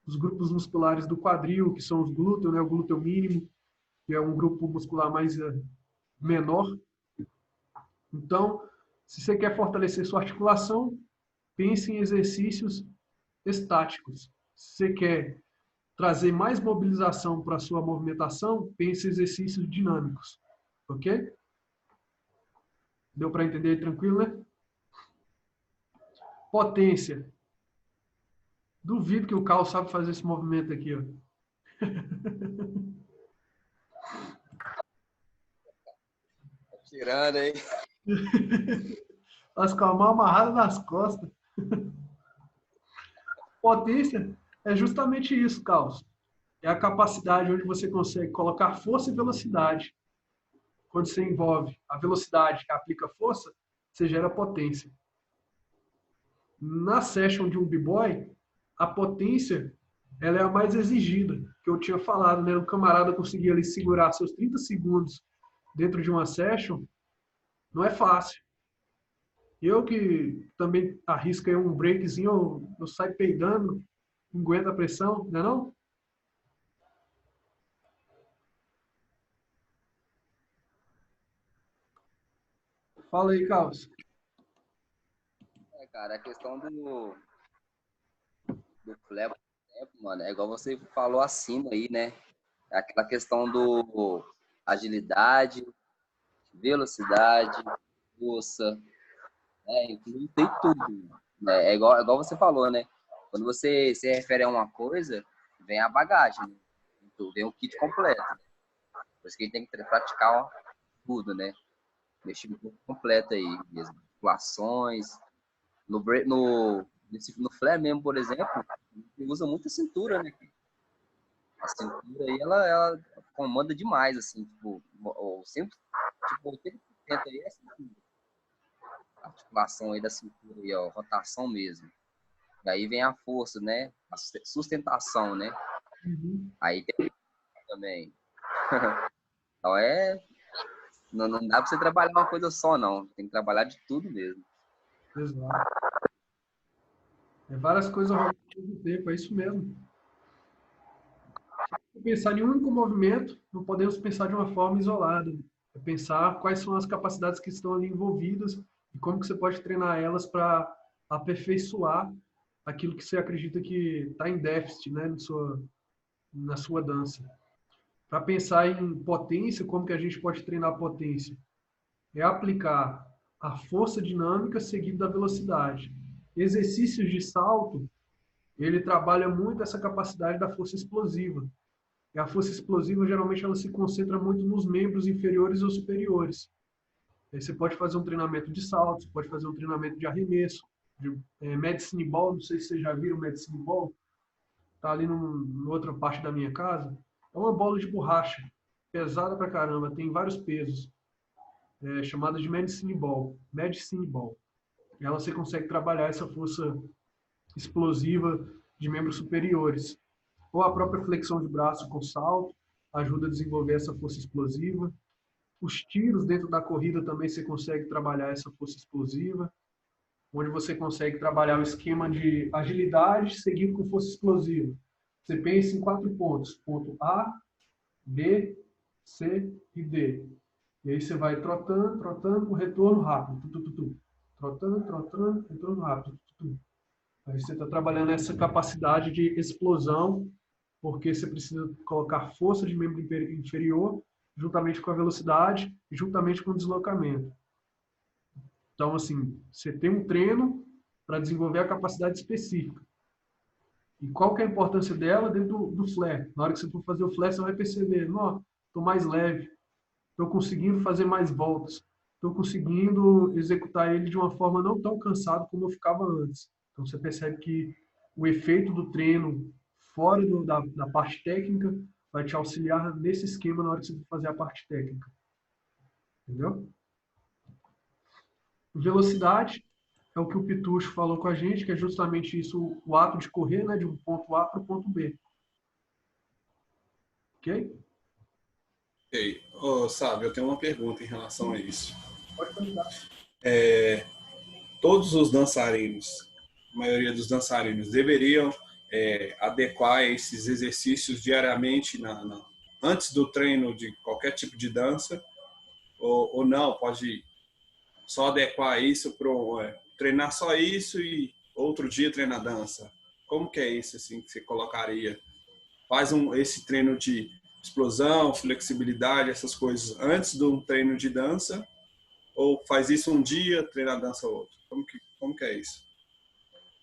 os grupos musculares do quadril, que são os glúteos, né, o glúteo mínimo, que é um grupo muscular mais menor. Então, se você quer fortalecer sua articulação, pense em exercícios estáticos. Se você quer trazer mais mobilização para a sua movimentação, pense em exercícios dinâmicos. Ok? Deu para entender tranquilo, né? Potência. Duvido que o Carl sabe fazer esse movimento aqui, ó. Tirando aí. As com a mão amarrada nas costas. Potência é justamente isso, Carlos. É a capacidade onde você consegue colocar força e velocidade. Quando você envolve a velocidade que aplica força, você gera potência. Na session de um b-boy, a potência ela é a mais exigida, que eu tinha falado, né? O camarada conseguir ali segurar seus 30 segundos dentro de uma session, não é fácil. Eu que também arrisco aí um breakzinho, eu saio peidando, não aguento a pressão, não é não? Fala aí, Carlos. Cara, a questão do flare, mano, é igual você falou acima aí, né? É aquela questão do agilidade, velocidade, força, inclui tem tudo, né? É igual você falou, né? Quando você se refere a uma coisa, vem a bagagem, né? Vem o kit completo. Por isso que a gente tem que praticar tudo, né? Mexer no corpo completo aí mesmo. Articulações. No flare mesmo, por exemplo, usa muito a cintura, né? A cintura aí, ela comanda demais, assim, tipo, sempre, tipo, 80% aí é cintura. A articulação aí da cintura aí, ó, rotação mesmo. E aí vem a força, né? A sustentação, né? Uhum. Aí tem também. Então não dá pra você trabalhar uma coisa só, não. Tem que trabalhar de tudo mesmo. Exato. É várias coisas ao mesmo tempo, é isso mesmo. Se pensar em um único movimento, não podemos pensar de uma forma isolada. É pensar quais são as capacidades que estão ali envolvidas e como que você pode treinar elas para aperfeiçoar aquilo que você acredita que está em déficit, né, na sua dança. Para pensar em potência, como que a gente pode treinar a potência? É aplicar a força dinâmica seguida da velocidade. Exercícios de salto, ele trabalha muito essa capacidade da força explosiva. E a força explosiva, geralmente, ela se concentra muito nos membros inferiores ou superiores. Aí você pode fazer um treinamento de salto, você pode fazer um treinamento de arremesso, de medicine ball, não sei se vocês já viram medicine ball, tá ali numa outra parte da minha casa. É uma bola de borracha, pesada pra caramba, tem vários pesos, chamada de medicine ball. Medicine ball. Ela você consegue trabalhar essa força explosiva de membros superiores. Ou a própria flexão de braço com salto ajuda a desenvolver essa força explosiva. Os tiros dentro da corrida também você consegue trabalhar essa força explosiva, onde você consegue trabalhar o esquema de agilidade seguido com força explosiva. Você pensa em 4 pontos. Ponto A, B, C e D. E aí você vai trotando, trotando, com retorno rápido. Trotando, trotando, retorno rápido. Aí você está trabalhando essa capacidade de explosão, porque você precisa colocar força de membro inferior juntamente com a velocidade e juntamente com o deslocamento. Então, assim, você tem um treino para desenvolver a capacidade específica. E qual que é a importância dela dentro do flare? Na hora que você for fazer o flare, você vai perceber, não, estou mais leve, estou conseguindo fazer mais voltas, estou conseguindo executar ele de uma forma não tão cansado como eu ficava antes. Então, você percebe que o efeito do treino fora da parte técnica vai te auxiliar nesse esquema na hora que você for fazer a parte técnica. Entendeu? Velocidade é o que o Pitucho falou com a gente, que é justamente isso, o ato de correr, né, de um ponto A para o ponto B. Ok? Ok. Oh, sabe, eu tenho uma pergunta em relação a isso. Pode perguntar. Todos os dançarinos, a maioria dos dançarinos, deveriam adequar esses exercícios diariamente antes do treino de qualquer tipo de dança, ou não, pode só adequar isso para treinar só isso e outro dia treinar dança. Como que é isso assim, que você colocaria? Faz esse treino de explosão, flexibilidade, essas coisas antes do treino de dança, ou faz isso um dia, treina dança outro? Como que é isso?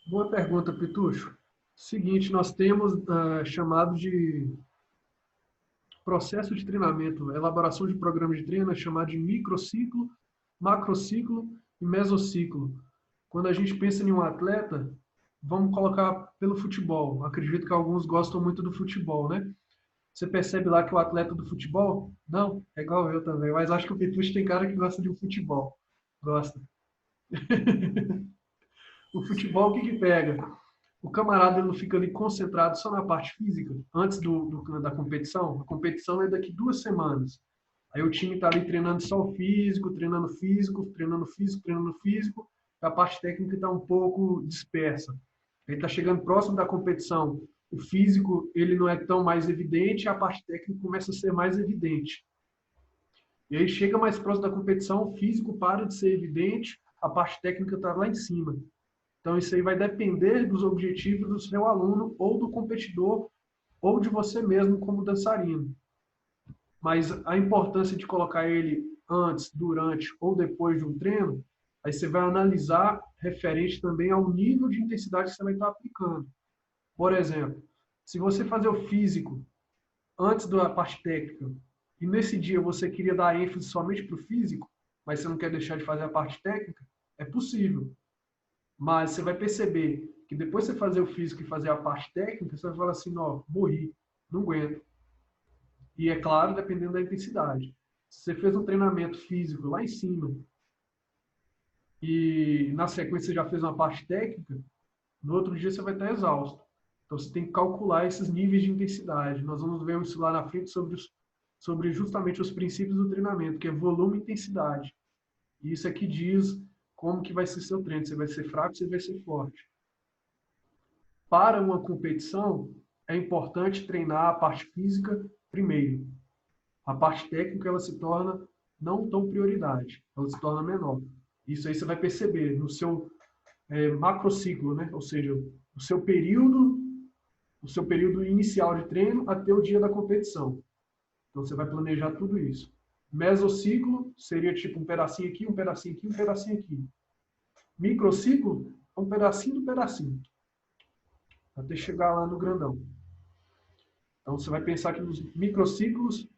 Boa pergunta, Pitucho. Seguinte, nós temos chamado de processo de treinamento, elaboração de programa de treino, é chamado de microciclo, macrociclo e mesociclo. Quando a gente pensa em um atleta, vamos colocar pelo futebol. Acredito que alguns gostam muito do futebol, né? Você percebe lá que o atleta do futebol, não, é igual eu também, mas acho que o Pitucho tem cara que gosta de um futebol. Gosta. O futebol, o que que pega? O camarada ele não fica ali concentrado só na parte física, antes da competição. A competição é daqui 2 semanas. Aí o time está ali treinando só o físico, treinando físico, treinando físico, treinando físico. A parte técnica está um pouco dispersa. Aí está chegando próximo da competição. O físico ele não é tão mais evidente, a parte técnica começa a ser mais evidente. E aí chega mais próximo da competição, o físico para de ser evidente, a parte técnica está lá em cima. Então, isso aí vai depender dos objetivos do seu aluno, ou do competidor, ou de você mesmo como dançarino. Mas a importância de colocar ele antes, durante ou depois de um treino, aí você vai analisar referente também ao nível de intensidade que você vai estar aplicando. Por exemplo, se você fazer o físico antes da parte técnica, e nesse dia você queria dar ênfase somente para o físico, mas você não quer deixar de fazer a parte técnica, é possível. Mas você vai perceber que depois de você fazer o físico e fazer a parte técnica, você vai falar assim, ó, morri, não aguento. E é claro, dependendo da intensidade. Se você fez um treinamento físico lá em cima e na sequência você já fez uma parte técnica, no outro dia você vai estar exausto. Então você tem que calcular esses níveis de intensidade. Nós vamos ver isso lá na frente sobre justamente os princípios do treinamento, que é volume e intensidade. E isso aqui diz como que vai ser seu treino. Você vai ser fraco, você vai ser forte. Para uma competição, é importante treinar a parte física primeiro. A parte técnica ela se torna não tão prioridade, ela se torna menor. Isso aí você vai perceber no seu macrociclo, né? Ou seja, o seu período inicial de treino até o dia da competição. Então você vai planejar tudo isso. Mesociclo seria tipo um pedacinho aqui, um pedacinho aqui, um pedacinho aqui. Microciclo é um pedacinho do pedacinho, até chegar lá no grandão. Então você vai pensar que nos microciclos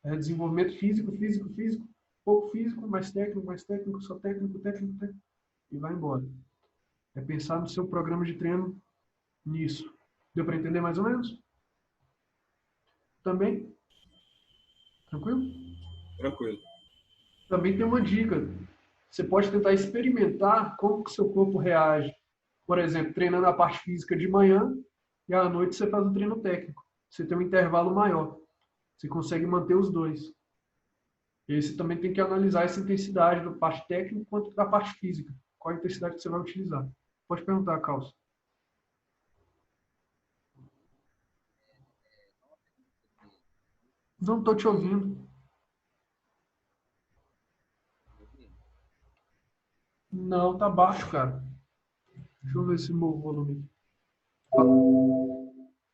desenvolvimento físico, físico, físico, pouco físico, mais técnico, só técnico, técnico, técnico, e vai embora. É pensar no seu programa de treino nisso. Deu para entender mais ou menos? Também? Tranquilo? Tranquilo. Também tem uma dica. Você pode tentar experimentar como que seu corpo reage. Por exemplo, treinando a parte física de manhã e à noite você faz o treino técnico. Você tem um intervalo maior. Você consegue manter os dois. E aí você também tem que analisar essa intensidade da parte técnica quanto da parte física. Qual a intensidade que você vai utilizar. Pode perguntar, Carlos. Não estou te ouvindo. Não, tá baixo, cara. Deixa eu ver se meu volume.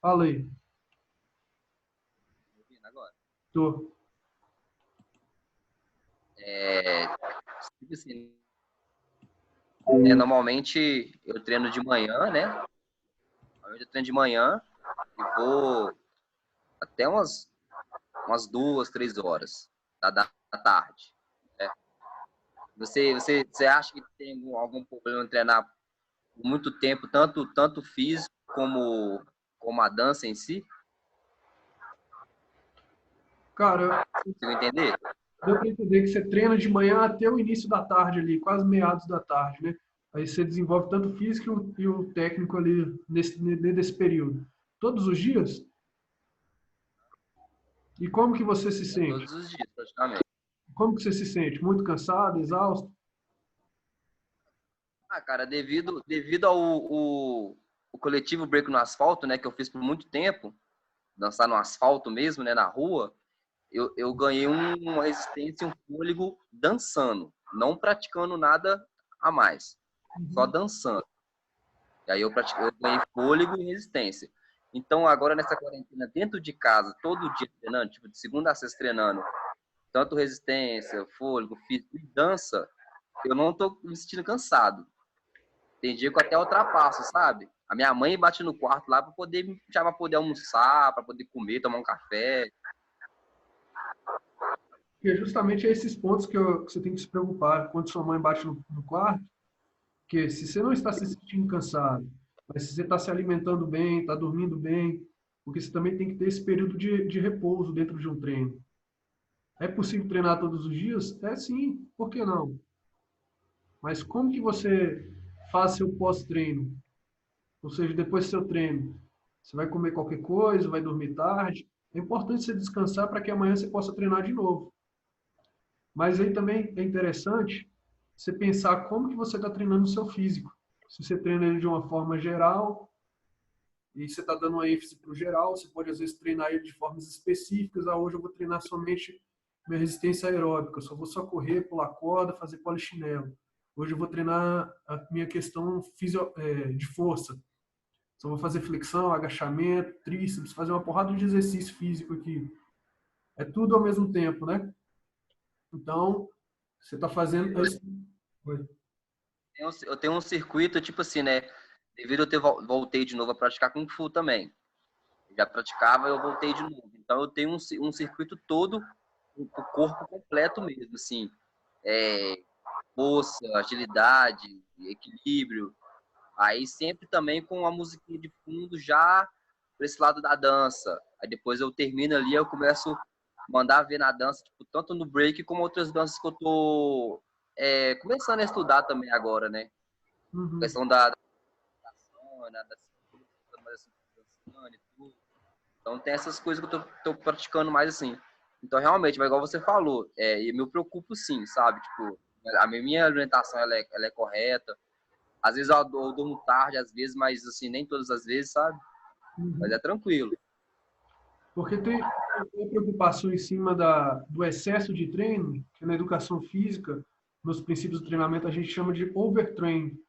Fala aí. Agora. Tô. Tipo assim, normalmente eu treino de manhã, né? Normalmente eu treino de manhã e vou até umas 2, 3 horas da tarde. Né? Você acha que tem algum problema em treinar por muito tempo, tanto físico como a dança em si? Cara, Conseguiu entender? deu para entender que você treina de manhã até o início da tarde ali, quase meados da tarde, né? Aí você desenvolve tanto o físico e o técnico ali nesse período. Todos os dias? E como que você se sente? Todos os dias, praticamente. Como que você se sente? Muito cansado, exausto? Cara, devido o coletivo Break no Asfalto, né, que eu fiz por muito tempo, dançar no asfalto mesmo, né, na rua, eu ganhei uma resistência e um fôlego dançando, não praticando nada a mais, só dançando. E aí eu ganhei fôlego e resistência. Então agora nessa quarentena, dentro de casa, todo dia treinando, tipo de segunda a sexta treinando, tanto resistência, fôlego, físico e dança, eu não tô me sentindo cansado. Tem dia que eu até ultrapasso, sabe? A minha mãe bate no quarto lá para poder me chamar para poder almoçar, para poder comer, tomar um café. Porque justamente é esses pontos que você tem que se preocupar quando sua mãe bate no quarto, que se você não está se sentindo cansado, mas se você está se alimentando bem, está dormindo bem, porque você também tem que ter esse período de repouso dentro de um treino. É possível treinar todos os dias? É sim, por que não? Mas como que você faz seu pós-treino? Ou seja, depois do seu treino, você vai comer qualquer coisa, vai dormir tarde. É importante você descansar para que amanhã você possa treinar de novo. Mas aí também é interessante você pensar como que você está treinando o seu físico. Se você treina ele de uma forma geral e você está dando uma ênfase para o geral, você pode às vezes treinar ele de formas específicas. Ah, hoje eu vou treinar somente minha resistência aeróbica, só correr, pular corda, fazer polichinelo. Hoje eu vou treinar a minha questão de força. Só vou fazer flexão, agachamento, tríceps, fazer uma porrada de exercício físico aqui. É tudo ao mesmo tempo, né? Então, você está fazendo... Eu tenho um circuito, tipo assim, né? Devido eu ter voltei de novo a praticar Kung Fu também. Eu já praticava, eu voltei de novo. Então eu tenho um circuito todo, o corpo completo mesmo, assim. Força, agilidade, equilíbrio. Aí sempre também com a musiquinha de fundo já para esse lado da dança. Aí depois eu termino ali, eu começo a mandar ver na dança, tipo, tanto no break como outras danças que eu tô começando a estudar também agora, né? A Uhum. questão da dançando e tudo. Então tem essas coisas que eu tô praticando mais assim. Então realmente, mas igual você falou, e me preocupo sim, sabe? Tipo, a minha alimentação ela é correta. Às vezes eu durmo tarde, às vezes, mas assim, nem todas as vezes, sabe? Mas Uhum. é tranquilo. Porque tem uma preocupação em cima do excesso de treino, que na educação física, nos princípios do treinamento, a gente chama de overtraining.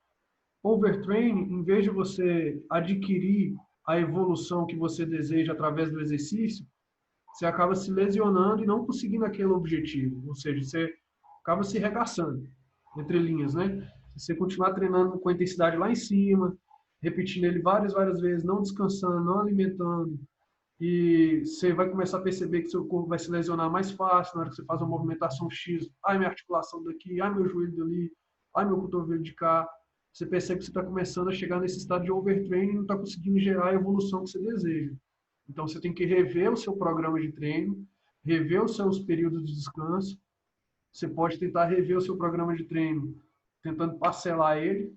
Overtraining, em vez de você adquirir a evolução que você deseja através do exercício, você acaba se lesionando e não conseguindo aquele objetivo. Ou seja, você acaba se regaçando, entre linhas, né? Se você continuar treinando com a intensidade lá em cima, repetindo ele várias vezes, não descansando, não alimentando, e você vai começar a perceber que seu corpo vai se lesionar mais fácil na hora que você faz uma movimentação X. Ai, minha articulação daqui, ai, meu joelho dali, ai, meu cotovelo de cá. Você percebe que você está começando a chegar nesse estado de overtraining e não está conseguindo gerar a evolução que você deseja. Então, você tem que rever o seu programa de treino, rever os seus períodos de descanso. Você pode tentar rever o seu programa de treino, tentando parcelar ele.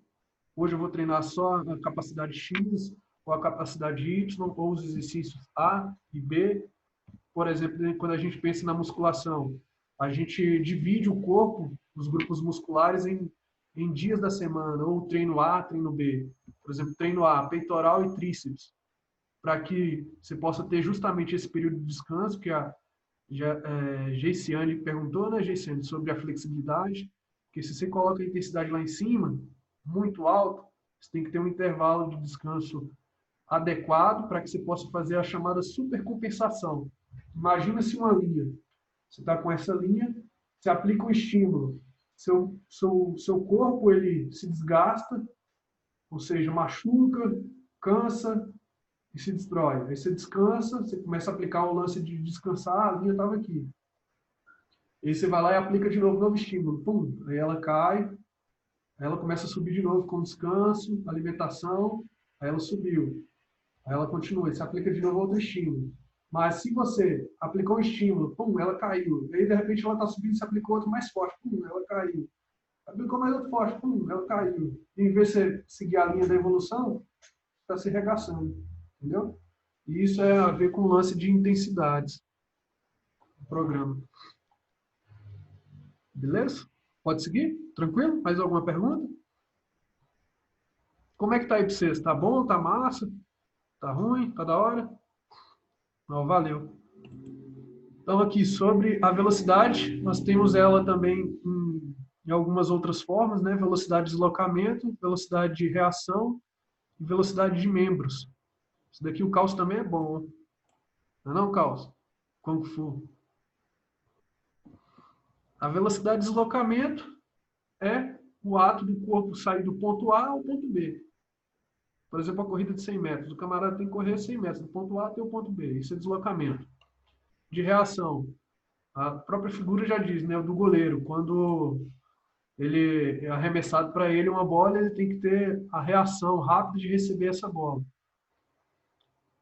Hoje eu vou treinar só a capacidade X, ou a capacidade Y, ou os exercícios A e B. Por exemplo, quando a gente pensa na musculação, a gente divide o corpo, os grupos musculares, em dias da semana, ou treino A, treino B. Por exemplo, treino A, peitoral e tríceps, para que você possa ter justamente esse período de descanso, que Geiciane perguntou, né, Geiciane, sobre a flexibilidade, que se você coloca a intensidade lá em cima, muito alto, você tem que ter um intervalo de descanso adequado para que você possa fazer a chamada supercompensação. Imagina se uma linha, você está com essa linha, você aplica um estímulo, seu corpo ele se desgasta, ou seja, machuca, cansa e se destrói. Aí você descansa, você começa a aplicar o lance de descansar, a linha estava aqui. Aí você vai lá e aplica de novo estímulo. Pum, aí ela cai, aí ela começa a subir de novo com descanso, alimentação, aí ela subiu. Aí ela continua, você aplica de novo outro estímulo. Mas se você aplicou um estímulo, pum, ela caiu. Aí de repente ela está subindo, você aplicou outro mais forte, pum, ela caiu. Aplicou mais outro forte, pum, ela caiu. E em vez de você seguir a linha da evolução, está se regaçando. Entendeu? E isso é a ver com o lance de intensidades do programa. Beleza? Pode seguir? Tranquilo? Mais alguma pergunta? Como é que tá aí para vocês? Tá bom? Tá massa? Tá ruim? Tá da hora? Não, valeu. Então, aqui sobre a velocidade, nós temos ela também em algumas outras formas, né? Velocidade de deslocamento, velocidade de reação e velocidade de membros. Isso daqui o Caos também é bom. Não é não, Caos? Kung Fu. A velocidade de deslocamento é o ato do corpo sair do ponto A ao ponto B. Por exemplo, a corrida de 100 metros. O camarada tem que correr 100 metros, do ponto A até o ponto B. Isso é deslocamento. De reação. A própria figura já diz, né? O do goleiro. Quando ele é arremessado para ele uma bola, ele tem que ter a reação rápida de receber essa bola.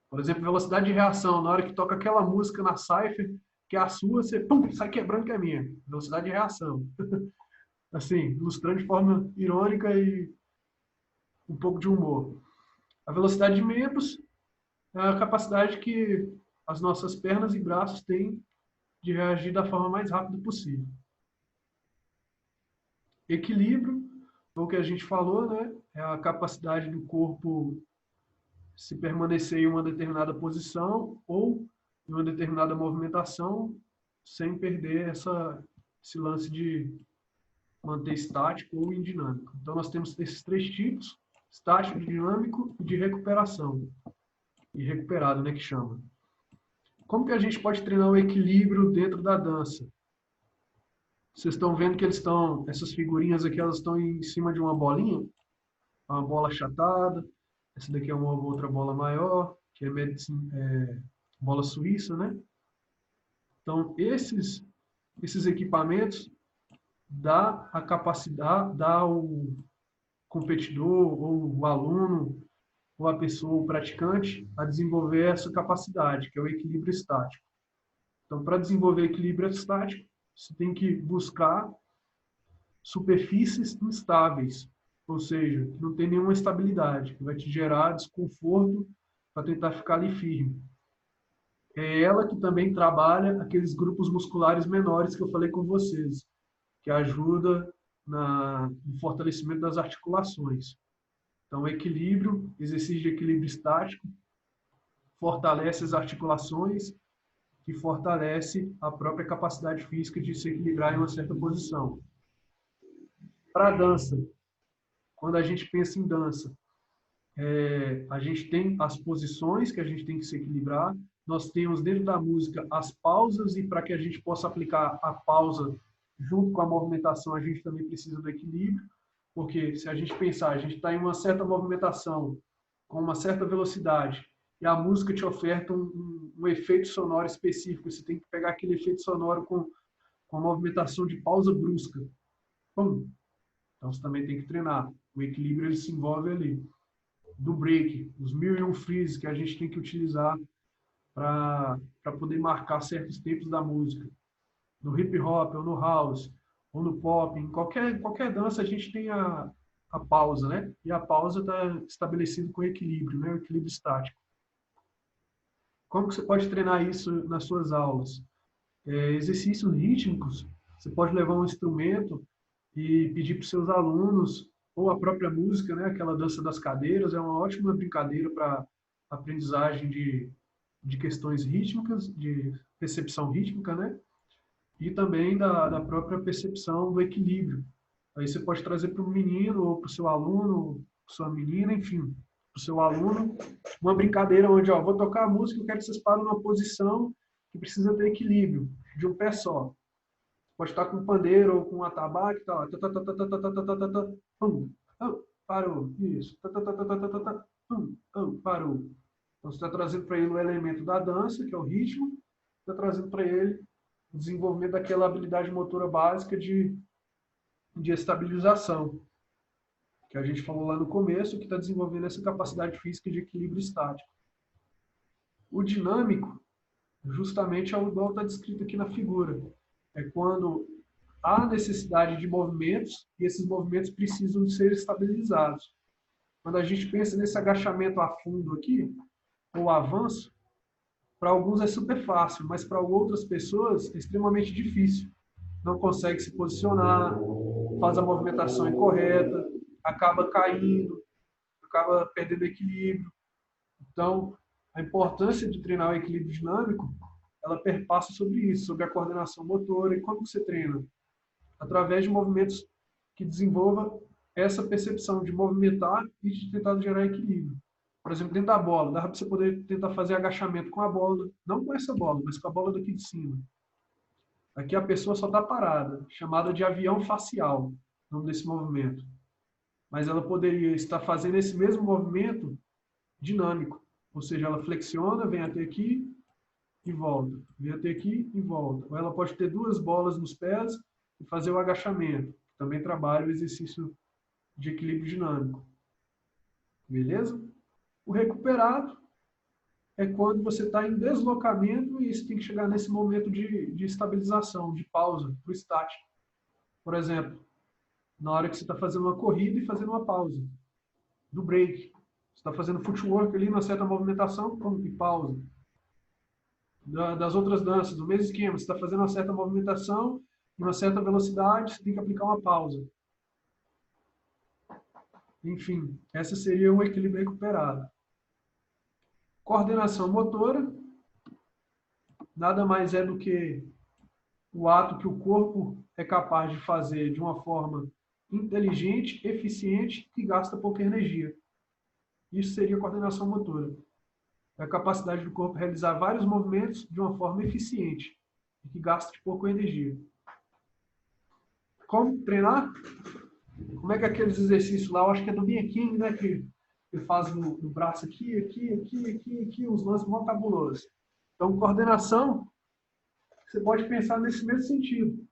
Por exemplo, velocidade de reação. Na hora que toca aquela música na Cypher, que é a sua, você pum, sai quebrando que é minha. Velocidade de reação. Assim, ilustrando de forma irônica e um pouco de humor. A velocidade de membros é a capacidade que as nossas pernas e braços têm de reagir da forma mais rápida possível. Equilíbrio, o que a gente falou, né? É a capacidade do corpo se permanecer em uma determinada posição ou em uma determinada movimentação sem perder esse lance de manter estático ou em dinâmico. Então, nós temos esses três tipos: estático, dinâmico e de recuperação. E recuperado, né, que chama. Como que a gente pode treinar o equilíbrio dentro da dança? Vocês estão vendo que essas figurinhas aqui, elas estão em cima de uma bolinha, uma bola achatada. Essa daqui é uma outra bola maior, que é bola suíça, né? Então, esses equipamentos dá a capacidade, dá ao competidor ou o aluno ou a pessoa, o praticante, a desenvolver essa capacidade, que é o equilíbrio estático. Então, para desenvolver equilíbrio estático, você tem que buscar superfícies instáveis, ou seja, que não tem nenhuma estabilidade, que vai te gerar desconforto para tentar ficar ali firme. É ela que também trabalha aqueles grupos musculares menores que eu falei com vocês, que ajuda no fortalecimento das articulações. Então, equilíbrio, exercício de equilíbrio estático, fortalece as articulações e fortalece a própria capacidade física de se equilibrar em uma certa posição. Para a dança, quando a gente pensa em dança, a gente tem as posições que a gente tem que se equilibrar, nós temos dentro da música as pausas, e para que a gente possa aplicar a pausa junto com a movimentação, a gente também precisa do equilíbrio, porque se a gente pensar, a gente está em uma certa movimentação, com uma certa velocidade, e a música te oferta um efeito sonoro específico, você tem que pegar aquele efeito sonoro com a movimentação de pausa brusca. Pum! Então você também tem que treinar. O equilíbrio ele se envolve ali. Do break, os 1001 freezes que a gente tem que utilizar para poder marcar certos tempos da música. No hip hop, ou no house, ou no pop, em qualquer dança a gente tem a pausa, né? E a pausa está estabelecida com equilíbrio, né? O equilíbrio estático. Como que você pode treinar isso nas suas aulas? Exercícios rítmicos. Você pode levar um instrumento e pedir para os seus alunos, ou a própria música, né? Aquela dança das cadeiras, é uma ótima brincadeira para aprendizagem de de questões rítmicas, de percepção rítmica, né? E também da própria percepção do equilíbrio. Aí você pode trazer para o menino, ou para o seu aluno, sua menina, enfim, para o seu aluno, uma brincadeira onde, ó, vou tocar a música, eu quero que vocês parem numa posição que precisa ter equilíbrio, de um pé só. Pode estar com um pandeiro ou com um atabaque e tal. Parou. Isso. Parou. Então, você está trazendo para ele o elemento da dança, que é o ritmo, está trazendo para ele o desenvolvimento daquela habilidade motora básica de estabilização, que a gente falou lá no começo, que está desenvolvendo essa capacidade física de equilíbrio estático. O dinâmico, justamente é o igual está descrito aqui na figura. É quando há necessidade de movimentos e esses movimentos precisam ser estabilizados. Quando a gente pensa nesse agachamento a fundo aqui, ou avanço, para alguns é super fácil, mas para outras pessoas é extremamente difícil. Não consegue se posicionar, faz a movimentação incorreta, acaba caindo, acaba perdendo equilíbrio. Então, a importância de treinar o equilíbrio dinâmico, ela perpassa sobre isso, sobre a coordenação motora. E como você treina? Através de movimentos que desenvolvam essa percepção de movimentar e de tentar gerar equilíbrio. Por exemplo, dentro da bola, dá para você poder tentar fazer agachamento com a bola, não com essa bola, mas com a bola daqui de cima. Aqui a pessoa só está parada, chamada de avião facial, o nome desse movimento. Mas ela poderia estar fazendo esse mesmo movimento dinâmico, ou seja, ela flexiona, vem até aqui e volta, vem até aqui e volta. Ou ela pode ter duas bolas nos pés e fazer o agachamento. Também trabalha o exercício de equilíbrio dinâmico. Beleza? O recuperado é quando você está em deslocamento e você tem que chegar nesse momento de estabilização, de pausa, para o estático. Por exemplo, na hora que você está fazendo uma corrida e fazendo uma pausa, do break. Você está fazendo footwork ali, numa certa movimentação, e pausa. Das outras danças, do mesmo esquema, você está fazendo uma certa movimentação, uma certa velocidade, você tem que aplicar uma pausa. Enfim, essa seria o equilíbrio recuperado. Coordenação motora nada mais é do que o ato que o corpo é capaz de fazer de uma forma inteligente, eficiente e gasta pouca energia. Isso seria coordenação motora. É a capacidade do corpo realizar vários movimentos de uma forma eficiente e que gasta pouca energia. Como treinar? Como é que aqueles exercícios lá, eu acho que é do Mia King, né, que faz no braço aqui, uns lances mó cabulosos. Então, coordenação, você pode pensar nesse mesmo sentido,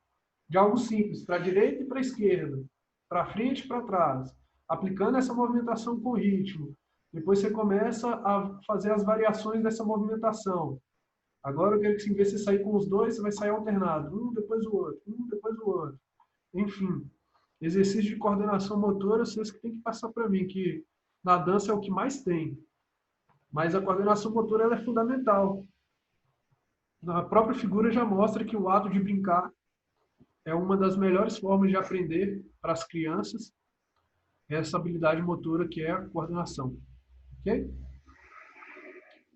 de algo simples, para a direita e para a esquerda, para frente e para trás, aplicando essa movimentação com ritmo. Depois você começa a fazer as variações dessa movimentação. Agora eu quero que você sair com os dois, você vai sair alternado, um depois o outro, um depois o outro. Enfim, exercício de coordenação motora, vocês que tem que passar para mim, que na dança é o que mais tem. Mas a coordenação motora ela é fundamental. A própria figura já mostra que o ato de brincar é uma das melhores formas de aprender para as crianças essa habilidade motora que é a coordenação. Ok?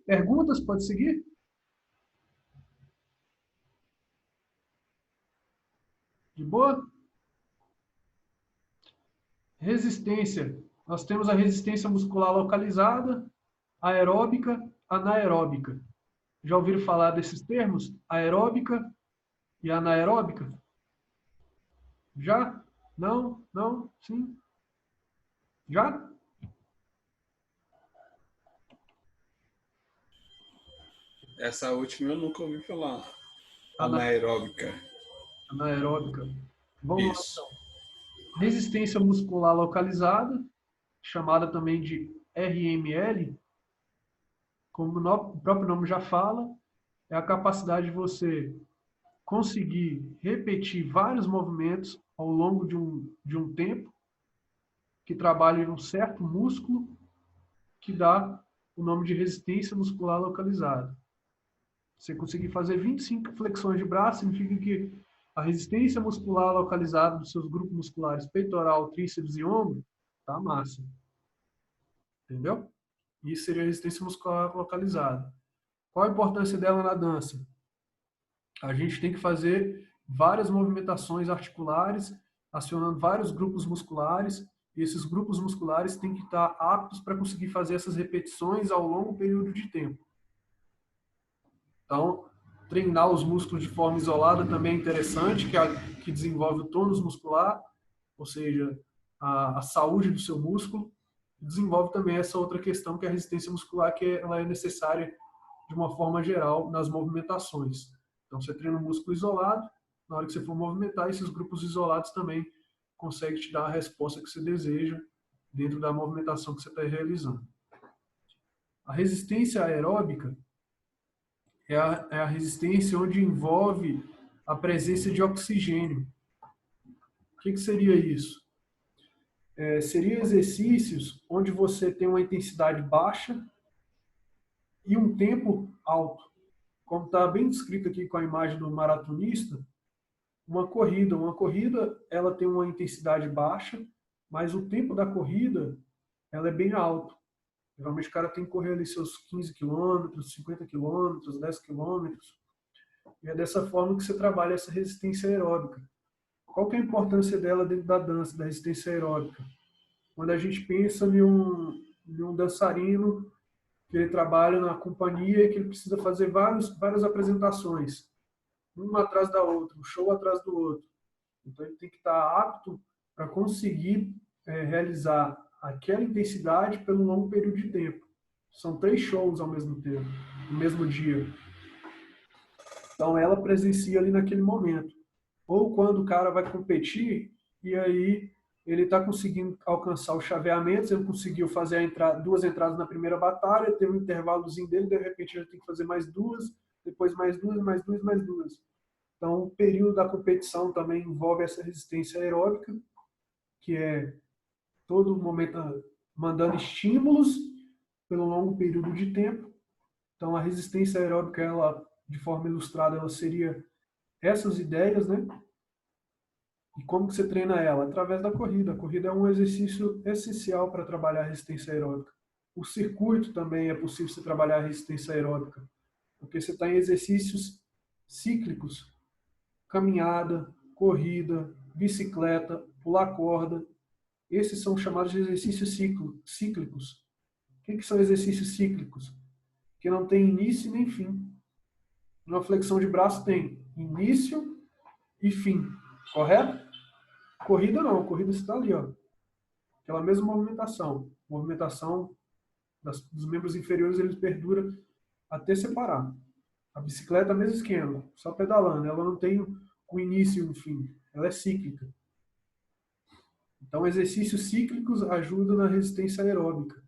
Perguntas? Pode seguir? De boa? Resistência. Nós temos a resistência muscular localizada, aeróbica, anaeróbica. Já ouviram falar desses termos? Aeróbica e anaeróbica? Já? Não? Não? Sim? Já? Essa última eu nunca ouvi falar. Anaeróbica. Anaeróbica. Vamos lá, Isso. então. Resistência muscular localizada, chamada também de RML, como o próprio nome já fala, é a capacidade de você conseguir repetir vários movimentos ao longo de um tempo, que trabalha em um certo músculo, que dá o nome de resistência muscular localizada. Você conseguir fazer 25 flexões de braço, significa que a resistência muscular localizada dos seus grupos musculares peitoral, tríceps e ombro está massa. Entendeu? Isso seria a resistência muscular localizada. Qual a importância dela na dança? A gente tem que fazer várias movimentações articulares, acionando vários grupos musculares, e esses grupos musculares têm que estar aptos para conseguir fazer essas repetições ao longo período de tempo. Então, treinar os músculos de forma isolada também é interessante, que desenvolve o tônus muscular, ou seja, a saúde do seu músculo. Desenvolve também essa outra questão, que é a resistência muscular, que ela é necessária de uma forma geral nas movimentações. Então, você treina o músculo isolado, na hora que você for movimentar, esses grupos isolados também conseguem te dar a resposta que você deseja dentro da movimentação que você está realizando. A resistência aeróbica é a resistência onde envolve a presença de oxigênio. O que seria isso? Seriam exercícios onde você tem uma intensidade baixa e um tempo alto. Como está bem descrito aqui com a imagem do maratonista, uma corrida ela tem uma intensidade baixa, mas o tempo da corrida ela é bem alto. Geralmente o cara tem que correr ali seus 15 quilômetros, 50 quilômetros, 10 quilômetros. E é dessa forma que você trabalha essa resistência aeróbica. Qual que é a importância dela dentro da dança, da resistência aeróbica? Quando a gente pensa em um dançarino que ele trabalha na companhia e que ele precisa fazer várias apresentações, uma atrás da outra, um show atrás do outro. Então ele tem que estar apto para conseguir realizar aquela intensidade pelo longo período de tempo. São 3 shows ao mesmo tempo, no mesmo dia. Então ela presencia ali naquele momento. Ou quando o cara vai competir e aí ele está conseguindo alcançar os chaveamentos, ele conseguiu fazer 2 entradas na primeira batalha, teve um intervalozinho dele, de repente ele tem que fazer mais 2, depois mais 2, mais 2, mais 2. Então o período da competição também envolve essa resistência aeróbica, que é todo momento mandando estímulos pelo longo período de tempo. Então a resistência aeróbica, ela, de forma ilustrada, ela seria essas ideias, né? E como que você treina ela? Através da corrida. A corrida é um exercício essencial para trabalhar a resistência aeróbica. O circuito também é possível você trabalhar a resistência aeróbica, porque você está em exercícios cíclicos. Caminhada, corrida, bicicleta, pular corda. Esses são chamados de exercícios cíclicos. O que são exercícios cíclicos? Que não tem início nem fim. Uma flexão de braço tem início e fim, correto? Corrida não, corrida está ali, ó. Aquela mesma movimentação. Movimentação dos membros inferiores, eles perduram até separar. A bicicleta é o mesmo esquema, só pedalando. Ela não tem um início e um fim. Ela é cíclica. Então, exercícios cíclicos ajudam na resistência aeróbica.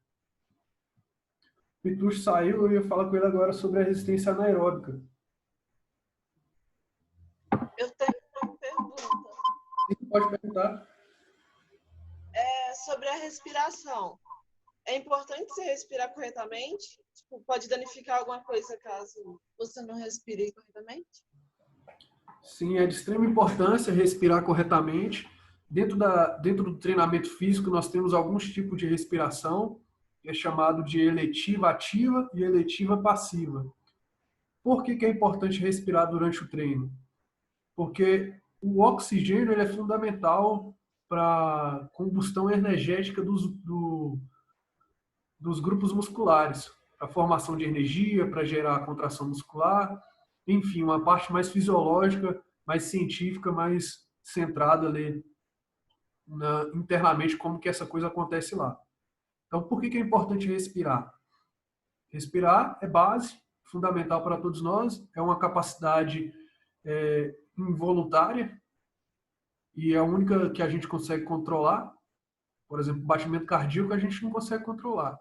O Pitucho saiu, eu ia falar com ele agora sobre a resistência anaeróbica. Eu tenho uma pergunta. Você pode perguntar. Sobre a respiração. É importante você respirar corretamente? Tipo, pode danificar alguma coisa caso você não respire corretamente? Sim, é de extrema importância respirar corretamente. Dentro do treinamento físico, nós temos alguns tipos de respiração, que é chamado de eletiva ativa e eletiva passiva. Por que é importante respirar durante o treino? Porque o oxigênio ele é fundamental para a combustão energética dos grupos musculares, para a formação de energia, para gerar a contração muscular, enfim, uma parte mais fisiológica, mais científica, mais centrada ali internamente como que essa coisa acontece lá. Então, por que é importante respirar? Respirar é base, fundamental para todos nós, é uma capacidade involuntária e é a única que a gente consegue controlar. Por exemplo, o batimento cardíaco a gente não consegue controlar,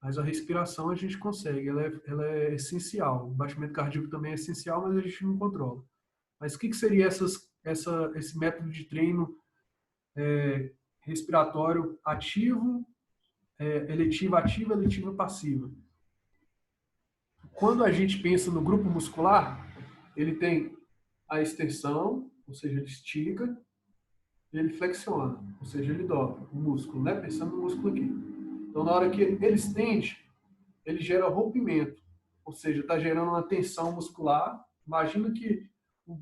mas a respiração a gente consegue, ela é essencial. O batimento cardíaco também é essencial, mas a gente não controla. Mas o que seria esse método de treino respiratório ativo, eletiva ativa, eletiva passiva? Quando a gente pensa no grupo muscular, ele tem a extensão, ou seja, ele estica, e ele flexiona, ou seja, ele dobra o músculo, né? Pensando no músculo aqui. Então, na hora que ele estende, ele gera rompimento, ou ou seja, está gerando uma tensão muscular. Imagina que o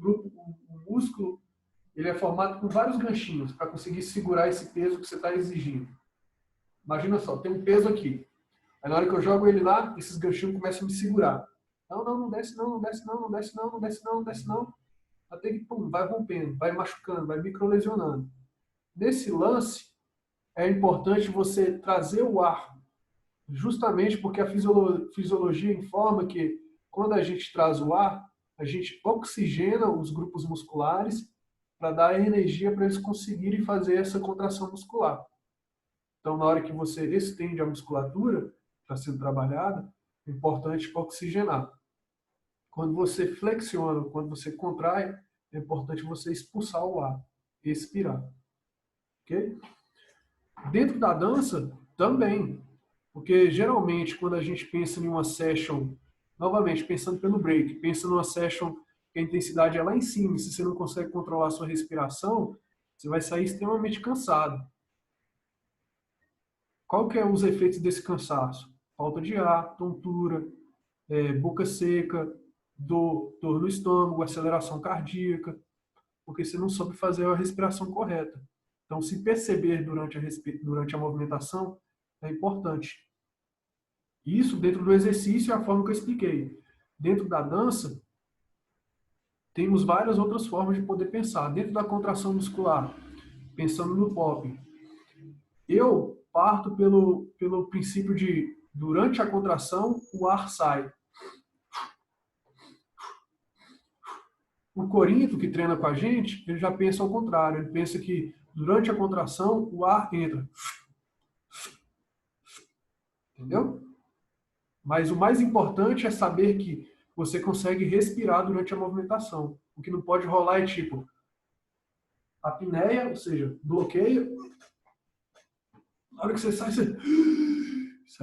músculo, ele é formado por vários ganchinhos para conseguir segurar esse peso que você está exigindo. Imagina só, tem um peso aqui. Aí na hora que eu jogo ele lá, esses ganchinhos começam a me segurar. Não desce não, não desce não, não desce não, não desce não, não desce não. Até que, pum, vai rompendo, vai machucando, vai microlesionando. Nesse lance, é importante você trazer o ar, justamente porque a fisiologia informa que quando a gente traz o ar, a gente oxigena os grupos musculares para dar energia para eles conseguirem fazer essa contração muscular. Então, na hora que você estende a musculatura, que está sendo trabalhada, é importante oxigenar. Quando você flexiona, quando você contrai, é importante você expulsar o ar, expirar. Ok? Dentro da dança, também. Porque, geralmente, quando a gente pensa em uma session, novamente, pensando pelo break, pensa numa session que a intensidade é lá em cima, e se você não consegue controlar a sua respiração, você vai sair extremamente cansado. Qual que é os efeitos desse cansaço? Falta de ar, tontura, boca seca, dor no estômago, aceleração cardíaca, porque você não soube fazer a respiração correta. Então, se perceber durante a movimentação é importante. Isso dentro do exercício é a forma que eu expliquei. Dentro da dança, temos várias outras formas de poder pensar. Dentro da contração muscular, pensando no pop, eu parto pelo princípio de, durante a contração, o ar sai. O Corinto, que treina com a gente, ele já pensa ao contrário. Ele pensa que, durante a contração, o ar entra. Entendeu? Mas o mais importante é saber que você consegue respirar durante a movimentação. O que não pode rolar é tipo apneia, ou seja, bloqueio. Na hora que você sai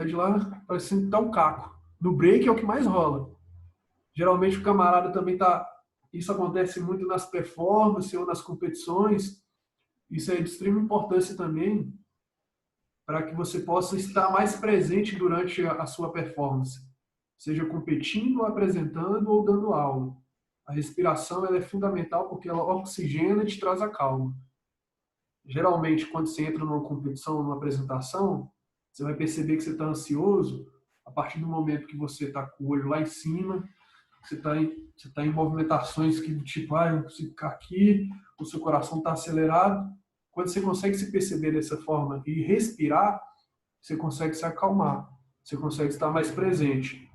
de lá parecendo que tá um caco. No break é o que mais rola. Geralmente o camarada também tá... Isso acontece muito nas performances ou nas competições. Isso é de extrema importância também para que você possa estar mais presente durante a sua performance. Seja competindo, apresentando ou dando aula. A respiração ela é fundamental porque ela oxigena e te traz a calma. Geralmente, quando você entra numa competição, numa apresentação, você vai perceber que você está ansioso a partir do momento que você está com o olho lá em cima, você está em movimentações que tipo, eu consigo ficar aqui, o seu coração está acelerado. Quando você consegue se perceber dessa forma e respirar, você consegue se acalmar, você consegue estar mais presente.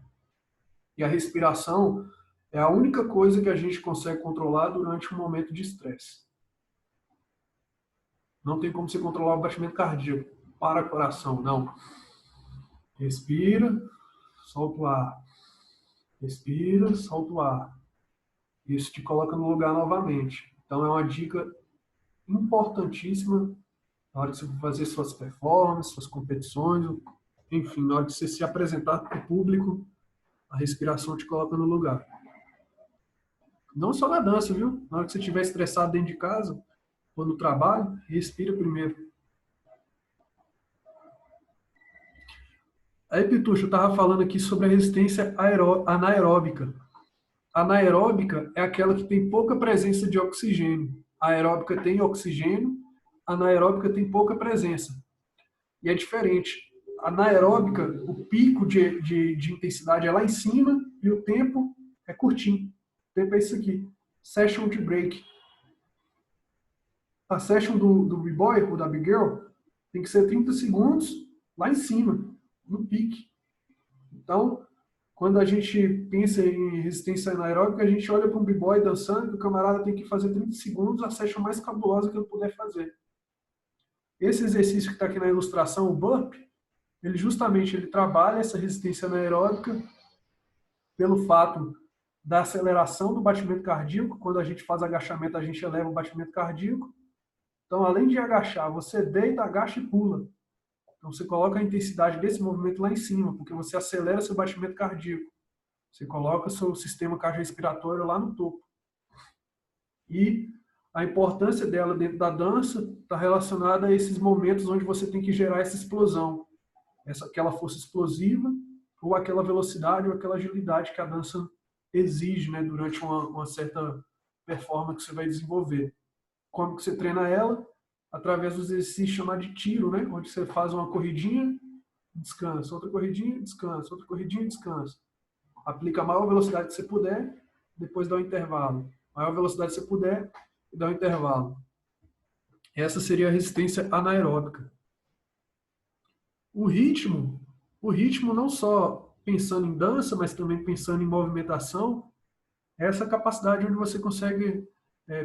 E a respiração é a única coisa que a gente consegue controlar durante um momento de estresse. Não tem como você controlar o batimento cardíaco. Para coração, não. Respira, solta o ar. Respira, solta o ar. Isso te coloca no lugar novamente. Então é uma dica importantíssima na hora de você fazer suas performances, suas competições, enfim, na hora de você se apresentar para o público, a respiração te coloca no lugar. Não só na dança, viu? Na hora que você estiver estressado dentro de casa, ou no trabalho, respira primeiro. Aí, Pitucho, eu estava falando aqui sobre a resistência anaeróbica. Anaeróbica é aquela que tem pouca presença de oxigênio. A aeróbica tem oxigênio, a anaeróbica tem pouca presença. E é diferente. A anaeróbica, o pico de intensidade é lá em cima e o tempo é curtinho. O tempo é isso aqui. Session de break. A session do B-Boy ou da Big Girl tem que ser 30 segundos lá em cima, no pique. Então, quando a gente pensa em resistência anaeróbica, a gente olha para um B-Boy dançando e o camarada tem que fazer 30 segundos a session mais cabulosa que ele puder fazer. Esse exercício que está aqui na ilustração, o burp, ele trabalha essa resistência anaeróbica pelo fato da aceleração do batimento cardíaco. Quando a gente faz agachamento, a gente eleva o batimento cardíaco. Então, além de agachar, você deita, agacha e pula. Então, você coloca a intensidade desse movimento lá em cima, porque você acelera seu batimento cardíaco. Você coloca seu sistema cardiorrespiratório lá no topo. E a importância dela dentro da dança está relacionada a esses momentos onde você tem que gerar essa explosão. Aquela força explosiva ou aquela velocidade ou aquela agilidade que a dança exige, né, durante uma certa performance que você vai desenvolver. Como que você treina ela? Através dos exercícios chamados de tiro, né, onde você faz uma corridinha, descansa, outra corridinha, descansa, outra corridinha, descansa. Aplica a maior velocidade que você puder, depois dá um intervalo. Maior velocidade que você puder e dá um intervalo. Essa seria a resistência anaeróbica. O ritmo não só pensando em dança, mas também pensando em movimentação, é essa capacidade onde você consegue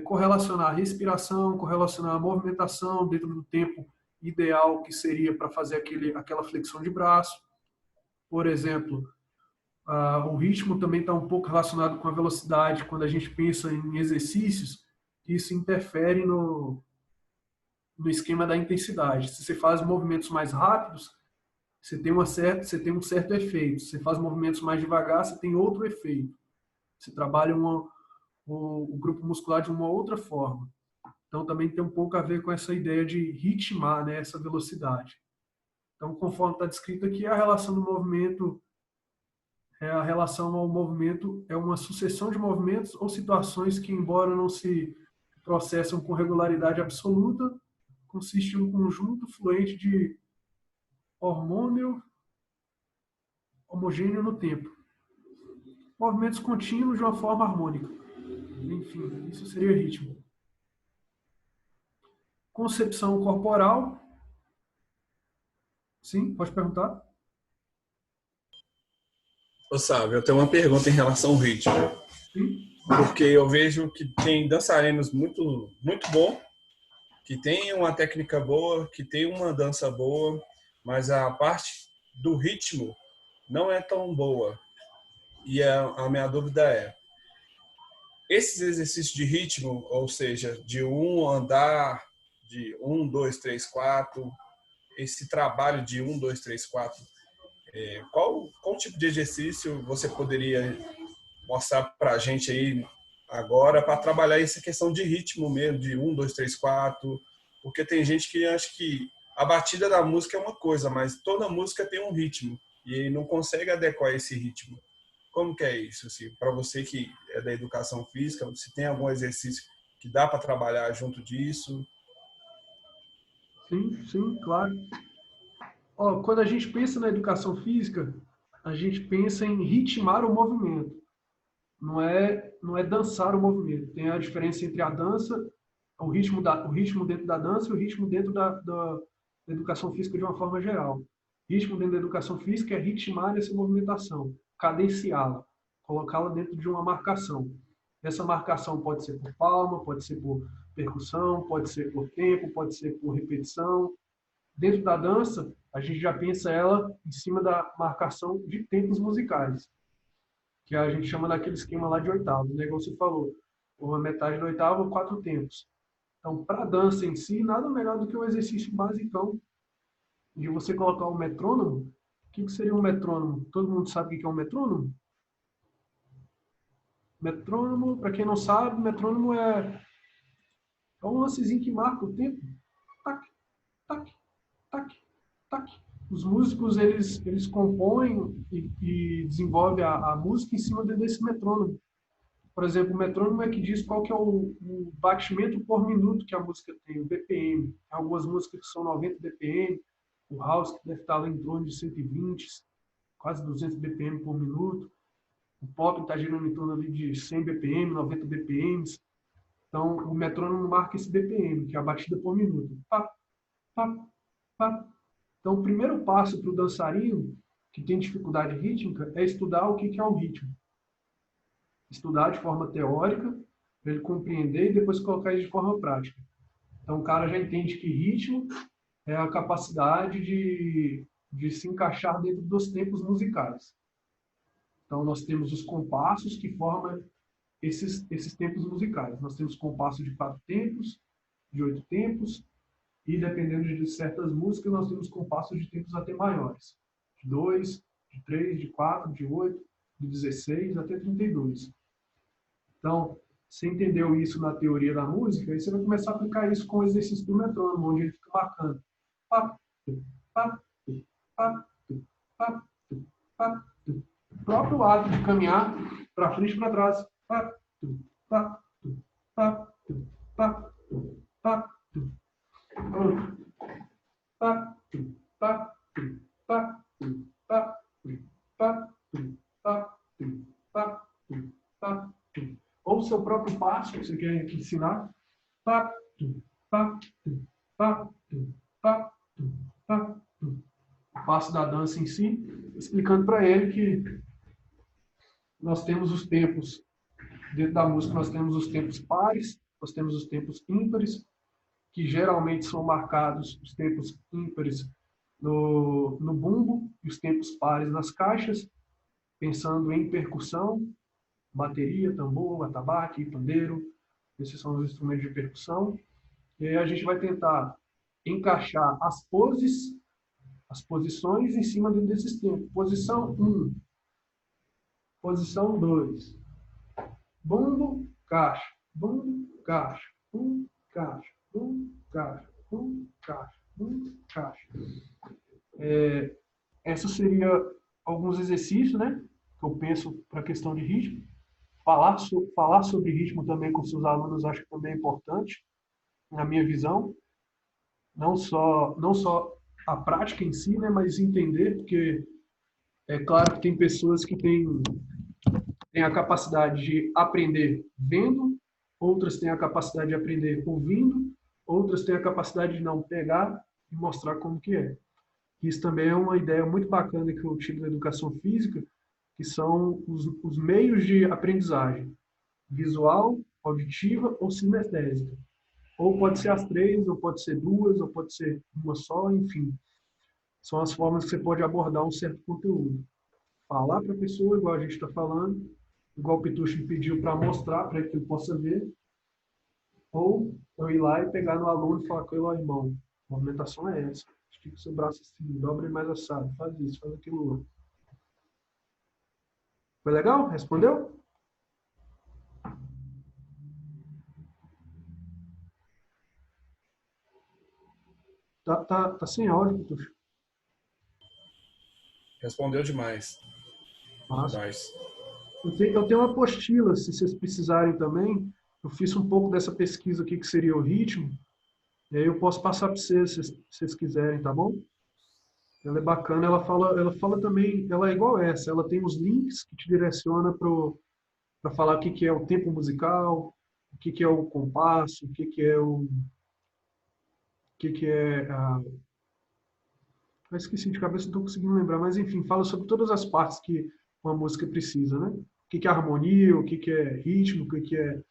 correlacionar a respiração, correlacionar a movimentação dentro do tempo ideal que seria para fazer aquela flexão de braço. Por exemplo, o ritmo também está um pouco relacionado com a velocidade. Quando a gente pensa em exercícios, isso interfere no esquema da intensidade. Se você faz movimentos mais rápidos, você tem um certo efeito. Se você faz movimentos mais devagar, você tem outro efeito. Você trabalha o grupo muscular de uma outra forma. Então, também tem um pouco a ver com essa ideia de ritmar, né, essa velocidade. Então, conforme está descrito aqui, a relação ao movimento é uma sucessão de movimentos ou situações que, embora não se processam com regularidade absoluta, consiste em um conjunto fluente de hormônio homogêneo no tempo. Movimentos contínuos de uma forma harmônica. Enfim, isso seria ritmo. Concepção corporal. Sim, pode perguntar. Ô, Sábio, eu tenho uma pergunta em relação ao ritmo. Sim. Porque eu vejo que tem dançarinos muito, muito bons, que tem uma técnica boa, que tem uma dança boa, mas a parte do ritmo não é tão boa. E a minha dúvida é, esses exercícios de ritmo, ou seja, de andar, de 1, 2, 3, 4, esse trabalho de 1, 2, 3, 4, qual tipo de exercício você poderia mostrar para a gente aí agora para trabalhar essa questão de ritmo mesmo, de 1, 2, 3, 4, porque tem gente que acha que a batida da música é uma coisa, mas toda música tem um ritmo e não consegue adequar esse ritmo. Como que é isso? Assim, para você que é da educação física, se tem algum exercício que dá para trabalhar junto disso? Sim, claro. Quando a gente pensa na educação física, a gente pensa em ritmar o movimento. Não é dançar o movimento. Tem a diferença entre a dança, o ritmo dentro da dança e o ritmo dentro da educação física de uma forma geral. Ritmo dentro da educação física é ritmar essa movimentação, cadenciá-la, colocá-la dentro de uma marcação. Essa marcação pode ser por palma, pode ser por percussão, pode ser por tempo, pode ser por repetição. Dentro da dança, a gente já pensa ela em cima da marcação de tempos musicais, que a gente chama daquele esquema lá de oitavo, né? Como você falou, uma metade da oitava, 4 tempos. Então, para a dança em si, nada melhor do que um exercício basicão de você colocar um metrônomo. O que seria um metrônomo? Todo mundo sabe o que é um metrônomo? Metrônomo, para quem não sabe, metrônomo é um lancezinho que marca o tempo. Tac, tac, tac, tac. Os músicos, eles compõem e desenvolvem a música em cima desse metrônomo. Por exemplo, o metrônomo é que diz qual que é o batimento por minuto que a música tem, o BPM. Tem algumas músicas que são 90 BPM, o house que deve estar lá em torno de 120, quase 200 BPM por minuto. O pop está girando em torno ali de 100 BPM, 90 BPM. Então, o metrônomo marca esse BPM, que é a batida por minuto. Pá, pá, pá. Então, o primeiro passo para o dançarino que tem dificuldade rítmica é estudar o que é o ritmo. Estudar de forma teórica, para ele compreender e depois colocar isso de forma prática. Então, o cara já entende que ritmo é a capacidade de se encaixar dentro dos tempos musicais. Então, nós temos os compassos que formam esses tempos musicais. Nós temos compassos de 4 tempos, de 8 tempos, e dependendo de certas músicas, nós temos compassos de tempos até maiores. De 2, de 3, de 4, de 8, de 16 até 32. Então, você entendeu isso na teoria da música, aí você vai começar a aplicar isso com o exercício do metrônomo, onde ele fica marcando. Pá, pá, pá, pá. pá, tu. O próprio ato de caminhar para frente e para trás. Pá, tu, pá, tu, pá, tu, pá, tu, pá, tu. Pá, tu, pá, tu, pá, tu, pá, tu, pá, tu, pá, tu, pá, tu, pá, tu. Ou o seu próprio passo que você quer ensinar. Pá, tu, pá, tu, pá, tu, pá, tu, pá, tu. O passo da dança em si, explicando para ele que nós temos os tempos, dentro da música nós temos os tempos pares, nós temos os tempos ímpares, que geralmente são marcados os tempos ímpares no bumbo e os tempos pares nas caixas, pensando em percussão, bateria, tambor, atabaque, pandeiro, esses são os instrumentos de percussão. E aí a gente vai tentar encaixar as posições em cima desses tempos. Posição 1, posição 2, bumbo, caixa, bumbo, caixa, bumbo, caixa, bumbo, caixa, bumbo, caixa, bumbo, caixa. Esses seriam alguns exercícios, né, que eu penso para a questão de ritmo. Falar sobre ritmo também com seus alunos acho que também é importante, na minha visão. Não só a prática em si, né, mas entender, porque é claro que tem pessoas que têm a capacidade de aprender vendo, outras têm a capacidade de aprender ouvindo, outras têm a capacidade de não pegar e mostrar como que é. Isso também é uma ideia muito bacana que eu tiro da educação física, que são os meios de aprendizagem: visual, auditiva ou sinestésica. Ou pode ser as três, ou pode ser duas, ou pode ser uma só, enfim. São as formas que você pode abordar um certo conteúdo. Falar para a pessoa, igual a gente está falando, igual o Pitucci me pediu para mostrar, para que ele possa ver, ou eu ir lá e pegar no aluno e falar com ele: ó, irmão, a movimentação é essa. Estica o seu braço assim, dobra mais assado, faz isso, faz aquilo outro. Foi legal? Respondeu? Tá sem áudio, Pitucci. Respondeu demais. Massa. Demais. Eu tenho uma apostila, se vocês precisarem também. Eu fiz um pouco dessa pesquisa aqui, que seria o ritmo. E aí eu posso passar para vocês, se vocês quiserem, tá bom? Ela é bacana, ela fala também, ela é igual essa, ela tem os links que te direciona para falar o que é o tempo musical, o que é o compasso, o que é a... Eu esqueci de cabeça, não estou conseguindo lembrar, mas enfim, fala sobre todas as partes que uma música precisa, né? O que é harmonia, o que é ritmo, o que é...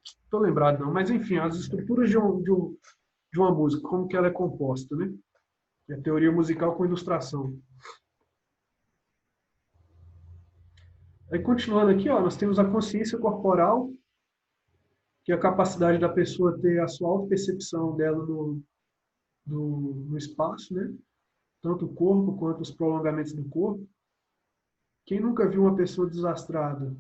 Estou lembrado não, mas enfim, as estruturas de uma música, como que ela é composta, né? É teoria musical com ilustração. Aí, continuando aqui, ó, nós temos a consciência corporal, que é a capacidade da pessoa ter a sua autopercepção dela no espaço, né? Tanto o corpo quanto os prolongamentos do corpo. Quem nunca viu uma pessoa desastrada,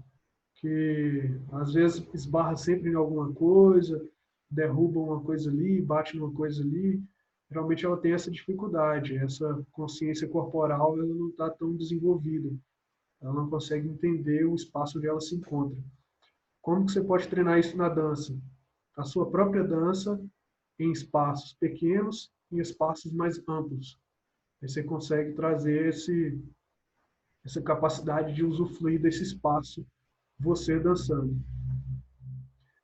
que às vezes esbarra sempre em alguma coisa, derruba uma coisa ali, bate numa coisa ali, geralmente ela tem essa dificuldade, essa consciência corporal ela não está tão desenvolvida, ela não consegue entender o espaço onde ela se encontra. Como que você pode treinar isso na dança? A sua própria dança em espaços pequenos e espaços mais amplos. Aí você consegue trazer essa capacidade de usufruir desse espaço, você dançando.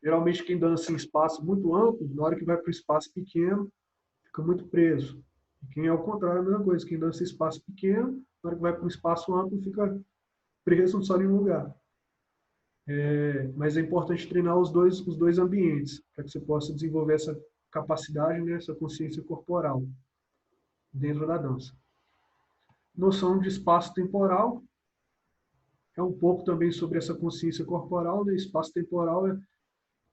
Geralmente quem dança em espaço muito amplo, na hora que vai para o espaço pequeno, fica muito preso. Quem é o contrário, a mesma coisa. Quem dança em espaço pequeno, na hora que vai para um espaço amplo, fica preso só em um lugar. Mas é importante treinar os dois ambientes, para que você possa desenvolver essa capacidade, né, essa consciência corporal dentro da dança. Noção de espaço temporal é um pouco também sobre essa consciência corporal, né? Espaço temporal é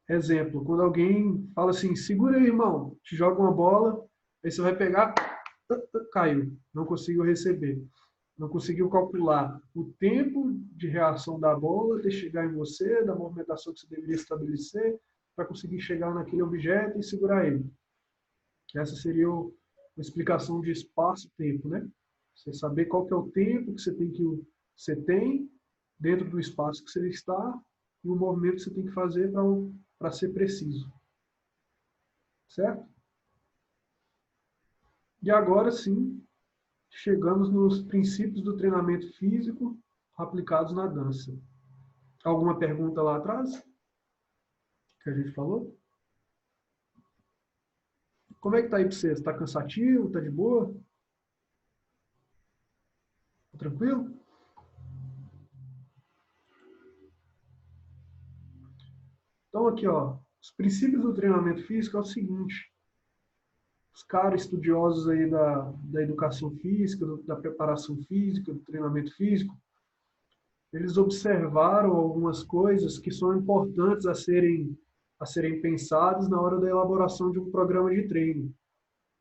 exemplo, quando alguém fala assim: segura aí, irmão, te joga uma bola, aí você vai pegar, caiu, não conseguiu receber, não conseguiu calcular o tempo de reação da bola de chegar em você, da movimentação que você deveria estabelecer para conseguir chegar naquele objeto e segurar ele. Essa seria uma explicação de espaço e tempo, né? Você saber qual que é o tempo que você tem dentro do espaço que você está e o movimento que você tem que fazer para ser preciso. Certo? E agora sim, chegamos nos princípios do treinamento físico aplicados na dança. Alguma pergunta lá atrás? Que a gente falou? Como é que tá aí para você? Está cansativo? Está de boa? Tá tranquilo? Então aqui, ó, os princípios do treinamento físico é o seguinte. Os caras estudiosos aí da educação física, da preparação física, do treinamento físico, eles observaram algumas coisas que são importantes a serem pensadas na hora da elaboração de um programa de treino.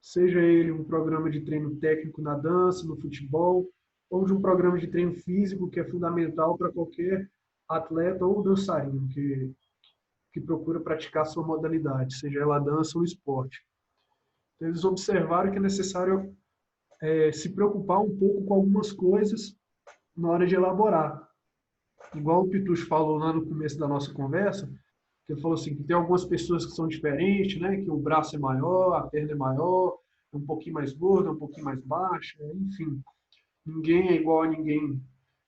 Seja ele um programa de treino técnico na dança, no futebol, ou de um programa de treino físico que é fundamental para qualquer atleta ou dançarino que procura praticar sua modalidade, seja ela a dança ou esporte. Então, eles observaram que é necessário se preocupar um pouco com algumas coisas na hora de elaborar. Igual o Pitucho falou lá no começo da nossa conversa, que ele falou assim, que tem algumas pessoas que são diferentes, né? Que o braço é maior, a perna é maior, é um pouquinho mais gorda, um pouquinho mais baixa, enfim. Ninguém é igual a ninguém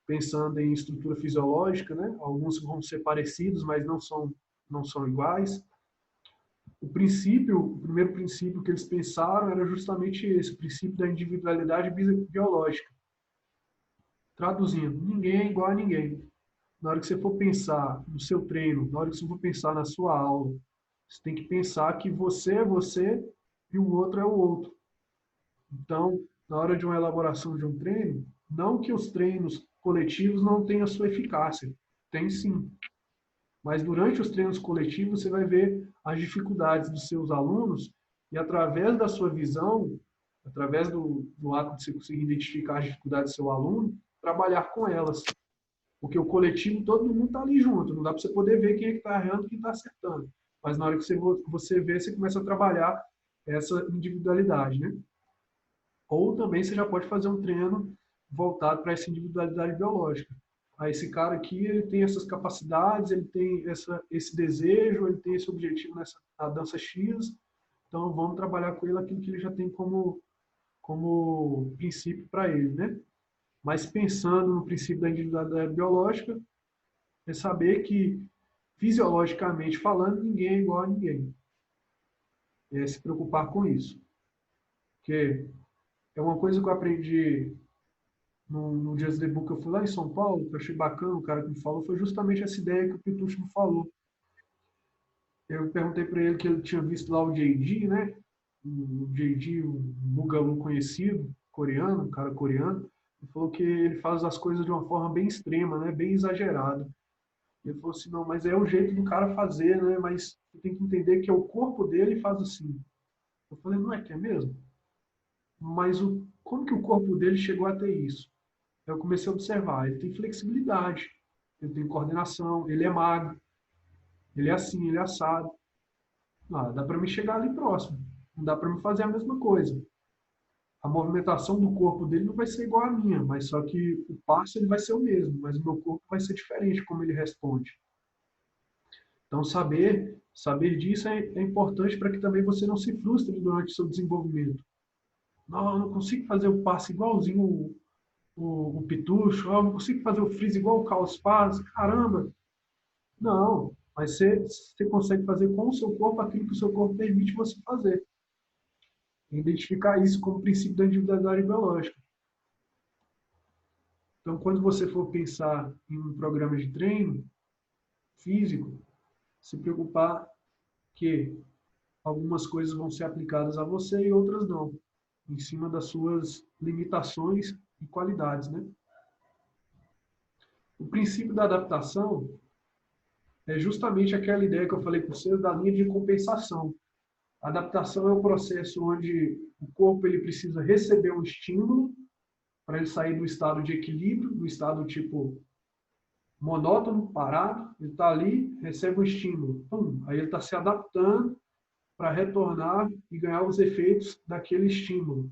pensando em estrutura fisiológica, né? Alguns vão ser parecidos, mas não são iguais. O primeiro princípio que eles pensaram era justamente esse, o princípio da individualidade biológica. Traduzindo, ninguém é igual a ninguém. Na hora que você for pensar no seu treino, na hora que você for pensar na sua aula, você tem que pensar que você é você e o outro é o outro. Então, na hora de uma elaboração de um treino, não que os treinos coletivos não tenham sua eficácia. Tem sim. Mas durante os treinos coletivos, você vai ver as dificuldades dos seus alunos e através da sua visão, através do ato de você conseguir identificar as dificuldades do seu aluno, trabalhar com elas. Porque o coletivo, todo mundo está ali junto. Não dá para você poder ver quem é que está errando e quem está acertando. Mas na hora que você vê, você começa a trabalhar essa individualidade, né? Ou também você já pode fazer um treino voltado para essa individualidade biológica. Aí esse cara aqui, ele tem essas capacidades, ele tem esse desejo, ele tem esse objetivo na dança X, então vamos trabalhar com ele aquilo que ele já tem como princípio para ele, né? Mas pensando no princípio da individualidade biológica, é saber que, fisiologicamente falando, ninguém é igual a ninguém. É se preocupar com isso. Porque é uma coisa que eu aprendi no Just the Book que eu fui lá em São Paulo, que eu achei bacana, o cara que me falou, foi justamente essa ideia que o Pitucho me falou. Eu perguntei para ele que ele tinha visto lá o JD, né? O JD, um bugalu conhecido, coreano, um cara coreano. Ele falou que ele faz as coisas de uma forma bem extrema, né? Bem exagerada. Ele falou assim, não, mas é o jeito do cara fazer, né? Mas você tem que entender que é o corpo dele faz assim. Eu falei, não é que é mesmo? Mas como que o corpo dele chegou a ter isso? Eu comecei a observar, ele tem flexibilidade, ele tem coordenação, ele é magro, ele é assim, ele é assado. Ah, dá para me chegar ali próximo, não dá para me fazer a mesma coisa. A movimentação do corpo dele não vai ser igual à minha, mas só que o passo ele vai ser o mesmo, mas o meu corpo vai ser diferente como ele responde. Então saber disso é importante para que também você não se frustre durante o seu desenvolvimento. Não, eu não consigo fazer o passe igualzinho o Pitucho, eu não consigo fazer o freeze igual o Carlos faz, caramba. Não, mas você consegue fazer com o seu corpo aquilo que o seu corpo permite você fazer. Identificar isso como princípio da individualidade biológica. Então, quando você for pensar em um programa de treino físico, se preocupar que algumas coisas vão ser aplicadas a você e outras não, em cima das suas limitações e qualidades, né? O princípio da adaptação é justamente aquela ideia que eu falei com vocês da linha de compensação. A adaptação é um processo onde o corpo ele precisa receber um estímulo para ele sair do estado de equilíbrio, do estado tipo monótono, parado. Ele está ali, recebe um estímulo. Aí ele está se adaptando para retornar e ganhar os efeitos daquele estímulo.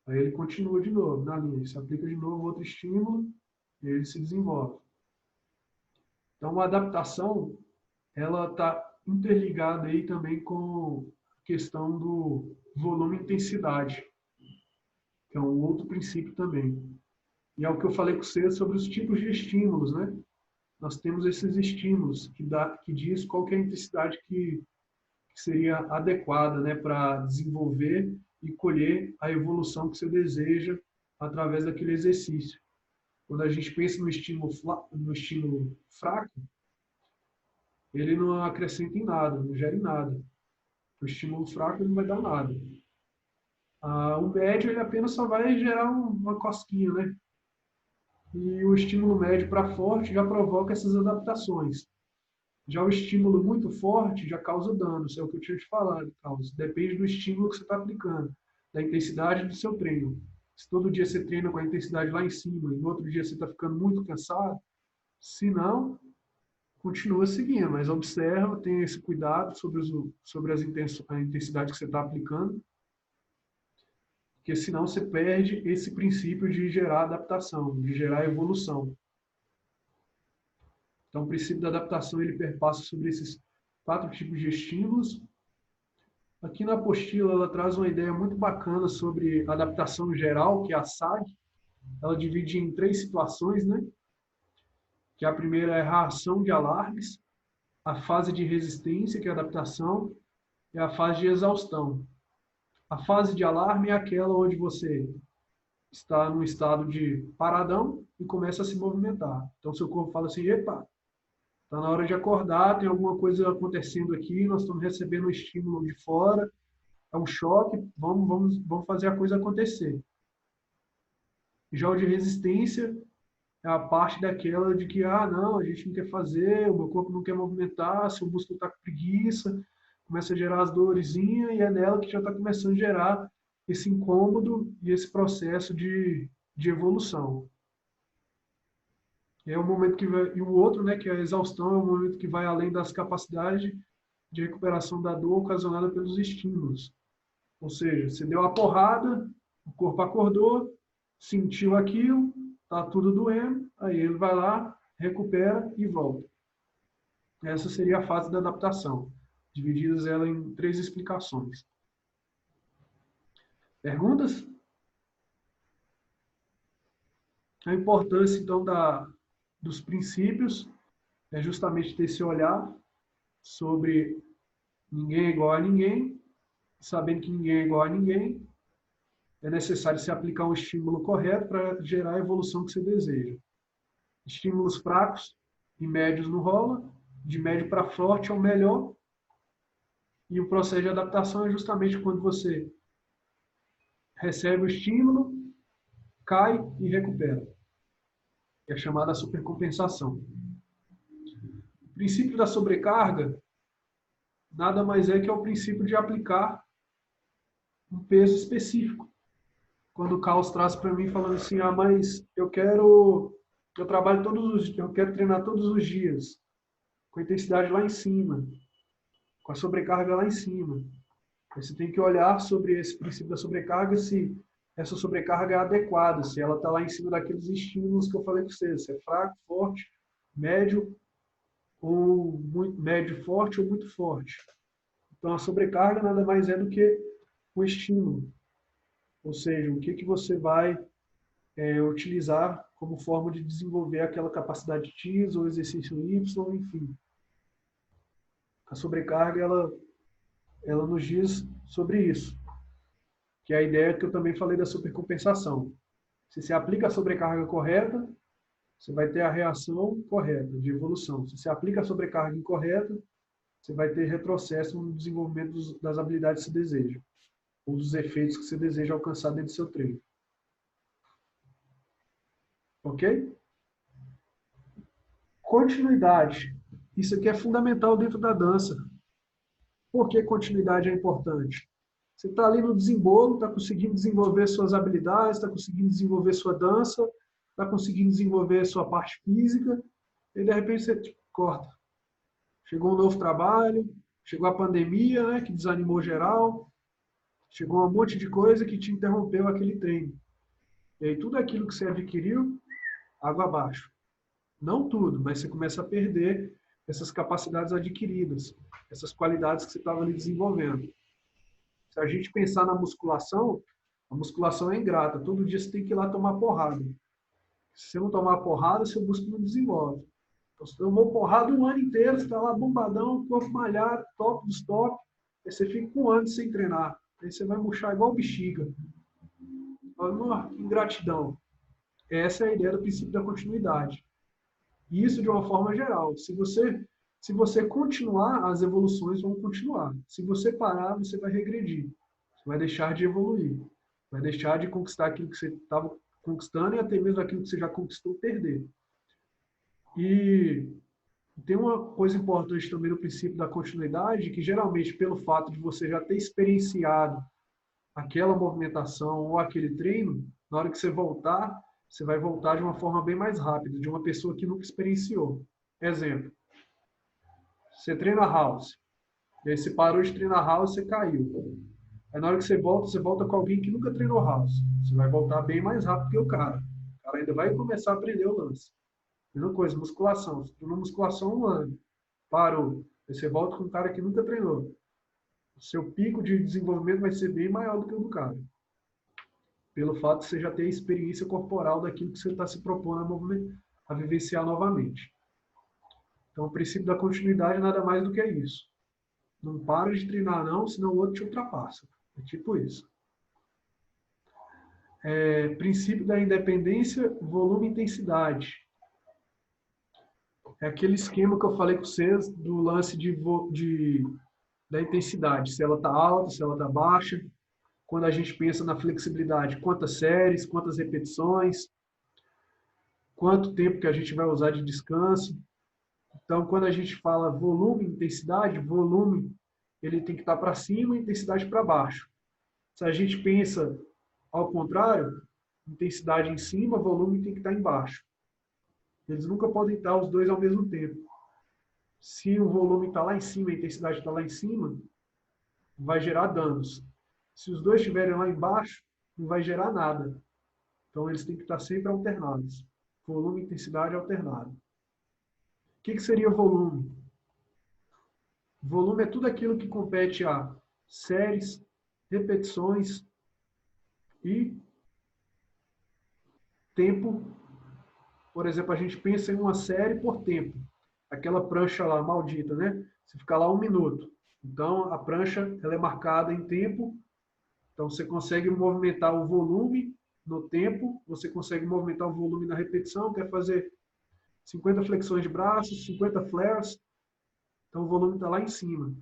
Aí ele continua de novo na linha, se aplica de novo outro estímulo e ele se desenvolve. Então, a adaptação, ela está interligada aí também com a questão do volume e intensidade, que é um outro princípio também. E é o que eu falei com você sobre os tipos de estímulos, né? Nós temos esses estímulos que diz qual que é a intensidade que seria adequada, né, para desenvolver e colher a evolução que você deseja através daquele exercício. Quando a gente pensa no estímulo fraco, ele não acrescenta em nada, não gera em nada. O estímulo fraco ele não vai dar nada. O médio ele apenas só vai gerar uma cosquinha, né? E o estímulo médio para forte já provoca essas adaptações. Já o estímulo muito forte já causa dano, isso é o que eu tinha te falado, Carlos. Depende do estímulo que você está aplicando, da intensidade do seu treino. Se todo dia você treina com a intensidade lá em cima e no outro dia você está ficando muito cansado, se não, continua seguindo, mas observa, tenha esse cuidado sobre a intensidade que você está aplicando, porque senão você perde esse princípio de gerar adaptação, de gerar evolução. Então, o princípio da adaptação ele perpassa sobre esses 4 tipos de estímulos. Aqui na apostila ela traz uma ideia muito bacana sobre adaptação geral, que é a SAG. Ela divide em 3 situações, né? Que a primeira é a reação de alarmes, a fase de resistência, que é a adaptação, e a fase de exaustão. A fase de alarme é aquela onde você está num estado de paradão e começa a se movimentar. Então, seu corpo fala assim, epa, está na hora de acordar, tem alguma coisa acontecendo aqui, nós estamos recebendo um estímulo de fora, é um choque, vamos fazer a coisa acontecer. Já o de resistência é a parte daquela de que, não, a gente não quer fazer, o meu corpo não quer movimentar, seu músculo está com preguiça, começa a gerar as dorezinhas e é nela que já está começando a gerar esse incômodo e esse processo de evolução. É o momento que vai, e o outro, né, que é a exaustão, é o momento que vai além das capacidades de recuperação da dor ocasionada pelos estímulos. Ou seja, você deu a porrada, o corpo acordou, sentiu aquilo, está tudo doendo, aí ele vai lá, recupera e volta. Essa seria a fase da adaptação, divididas ela em 3 explicações. Perguntas? A importância, então, dos princípios é justamente ter esse olhar sobre ninguém é igual a ninguém, sabendo que ninguém é igual a ninguém, é necessário se aplicar um estímulo correto para gerar a evolução que você deseja. Estímulos fracos e médios não rola, de médio para forte é o melhor, e o processo de adaptação é justamente quando você recebe o estímulo, cai e recupera. É chamada supercompensação. O princípio da sobrecarga nada mais é que é o princípio de aplicar um peso específico. Quando o Carlos traz para mim falando assim, mas eu quero treinar todos os dias, com a intensidade lá em cima, com a sobrecarga lá em cima. Você tem que olhar sobre esse princípio da sobrecarga, se essa sobrecarga é adequada, se ela está lá em cima daqueles estímulos que eu falei para você, se é fraco, forte, médio, ou muito médio, forte ou muito forte. Então, a sobrecarga nada mais é do que o estímulo. Ou seja, o que você vai utilizar como forma de desenvolver aquela capacidade X ou exercício Y, enfim. A sobrecarga, ela nos diz sobre isso, que é a ideia que eu também falei da supercompensação. Se você aplica a sobrecarga correta, você vai ter a reação correta de evolução. Se você aplica a sobrecarga incorreta, você vai ter retrocesso no desenvolvimento das habilidades que você deseja, ou dos efeitos que você deseja alcançar dentro do seu treino. Ok? Continuidade. Isso aqui é fundamental dentro da dança. Por que continuidade é importante? Você está ali no desembolo, está conseguindo desenvolver suas habilidades, está conseguindo desenvolver sua dança, está conseguindo desenvolver sua parte física, e de repente você corta. Chegou um novo trabalho, chegou a pandemia, né, que desanimou geral, chegou um monte de coisa que te interrompeu aquele treino. E aí tudo aquilo que você adquiriu, água abaixo. Não tudo, mas você começa a perder essas capacidades adquiridas, essas qualidades que você estava ali desenvolvendo. Se a gente pensar na musculação, a musculação é ingrata. Todo dia você tem que ir lá tomar porrada. Se você não tomar porrada, seu músculo não desenvolve. Então, você tomou porrada um ano inteiro, você está lá bombadão, corpo malhado, top dos top. Aí você fica um ano sem treinar. Aí você vai murchar igual bexiga. Olha, ingratidão. Essa é a ideia do princípio da continuidade. E isso de uma forma geral. Se você continuar, as evoluções vão continuar. Se você parar, você vai regredir. Você vai deixar de evoluir. Vai deixar de conquistar aquilo que você estava conquistando e até mesmo aquilo que você já conquistou perder. E tem uma coisa importante também no princípio da continuidade, que geralmente pelo fato de você já ter experienciado aquela movimentação ou aquele treino, na hora que você voltar, você vai voltar de uma forma bem mais rápida, de uma pessoa que nunca experienciou. Exemplo, você treina house, e aí você parou de treinar house, você caiu. Aí na hora que você volta com alguém que nunca treinou house. Você vai voltar bem mais rápido que o cara. O cara ainda vai começar a aprender o lance. Mesma coisa, musculação. Você treinou musculação 1 ano, parou. Aí você volta com um cara que nunca treinou. O seu pico de desenvolvimento vai ser bem maior do que o do cara. Pelo fato de você já ter a experiência corporal daquilo que você está se propondo a vivenciar novamente. Então, o princípio da continuidade nada mais do que isso. Não para de treinar não, senão o outro te ultrapassa. É tipo isso. Princípio da independência, volume e intensidade. É aquele esquema que eu falei com vocês do lance da intensidade. Se ela está alta, se ela está baixa. Quando a gente pensa na flexibilidade, quantas séries, quantas repetições, quanto tempo que a gente vai usar de descanso. Então, quando a gente fala volume e intensidade, volume ele tem que estar para cima e intensidade para baixo. Se a gente pensa ao contrário, intensidade em cima, volume tem que estar embaixo. Eles nunca podem estar os dois ao mesmo tempo. Se o volume está lá em cima e a intensidade está lá em cima, vai gerar danos. Se os dois estiverem lá embaixo, não vai gerar nada. Então, eles têm que estar sempre alternados. Volume e intensidade alternado. O que seria volume? Volume é tudo aquilo que compete a séries, repetições e tempo. Por exemplo, a gente pensa em uma série por tempo. Aquela prancha lá, maldita, né? Se ficar lá 1 minuto. Então, a prancha ela é marcada em tempo. Então, você consegue movimentar o volume no tempo. Você consegue movimentar o volume na repetição. Quer fazer 50 flexões de braços, 50 flares. Então, o volume está lá em cima.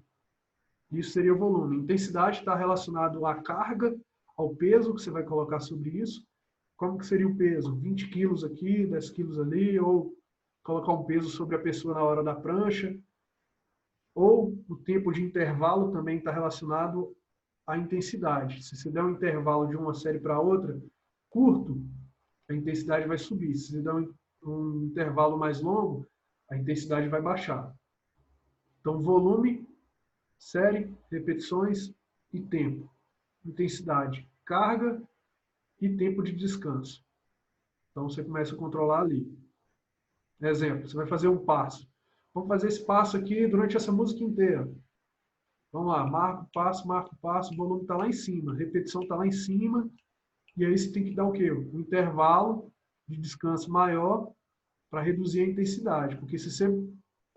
Isso seria o volume. Intensidade está relacionado à carga, ao peso que você vai colocar sobre isso. Como que seria o peso? 20 quilos aqui, 10 quilos ali, ou colocar um peso sobre a pessoa na hora da prancha. Ou o tempo de intervalo também está relacionado à intensidade. Se você der um intervalo de uma série para outra, curto, a intensidade vai subir. Se você der um intervalo mais longo, a intensidade vai baixar. Então, volume, série, repetições e tempo. Intensidade, carga e tempo de descanso. Então, você começa a controlar ali. Exemplo, você vai fazer um passo. Vamos fazer esse passo aqui durante essa música inteira. Vamos lá, marca o passo, o volume está lá em cima, a repetição está lá em cima, e aí você tem que dar o quê? Um intervalo de descanso maior para reduzir a intensidade. Porque se você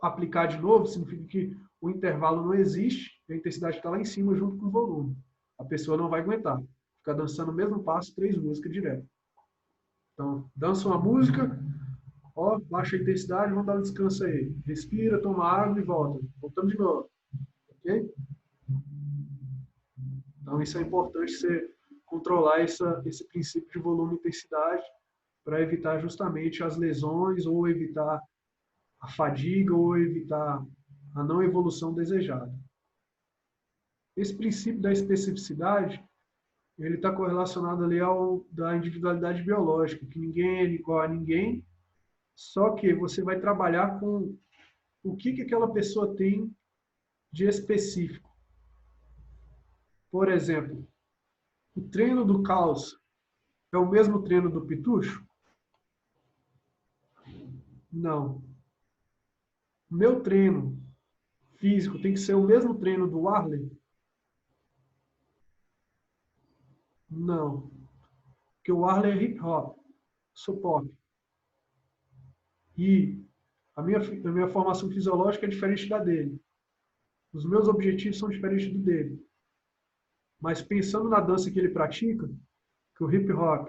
aplicar de novo, significa que o intervalo não existe, e a intensidade está lá em cima junto com o volume. A pessoa não vai aguentar. Ficar dançando o mesmo passo, 3 músicas direto. Então, dança uma música, ó, baixa a intensidade, vamos dar um descanso aí. Respira, toma água e volta. Voltando de novo. Ok? Então, isso é importante você controlar esse princípio de volume e intensidade para evitar justamente as lesões ou evitar a fadiga ou evitar a não evolução desejada. Esse princípio da especificidade, ele está correlacionado ali ao da individualidade biológica, que ninguém é igual a ninguém, só que você vai trabalhar com o que aquela pessoa tem de específico. Por exemplo, o treino do caos é o mesmo treino do pitucho? Não. O meu treino físico tem que ser o mesmo treino do Arley? Não. Porque o Arley é hip hop, sou pop. E a minha formação fisiológica é diferente da dele. Os meus objetivos são diferentes do dele. Mas pensando na dança que ele pratica, que o hip hop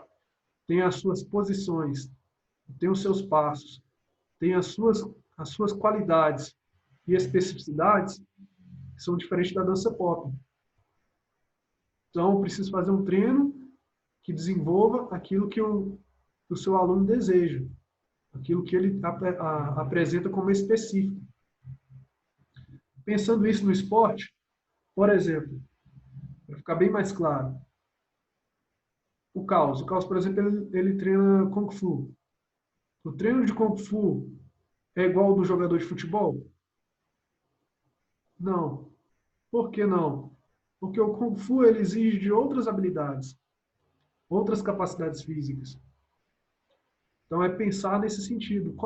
tem as suas posições, tem os seus passos, tem as suas qualidades e especificidades que são diferentes da dança pop. Então, eu preciso fazer um treino que desenvolva aquilo que o seu aluno deseja, aquilo que ele apresenta como específico. Pensando isso no esporte, por exemplo, para ficar bem mais claro, o Caos, por exemplo, ele treina Kung Fu. O treino de Kung Fu é igual ao do jogador de futebol? Não. Por que não? Porque o Kung Fu ele exige de outras habilidades, outras capacidades físicas. Então, é pensar nesse sentido.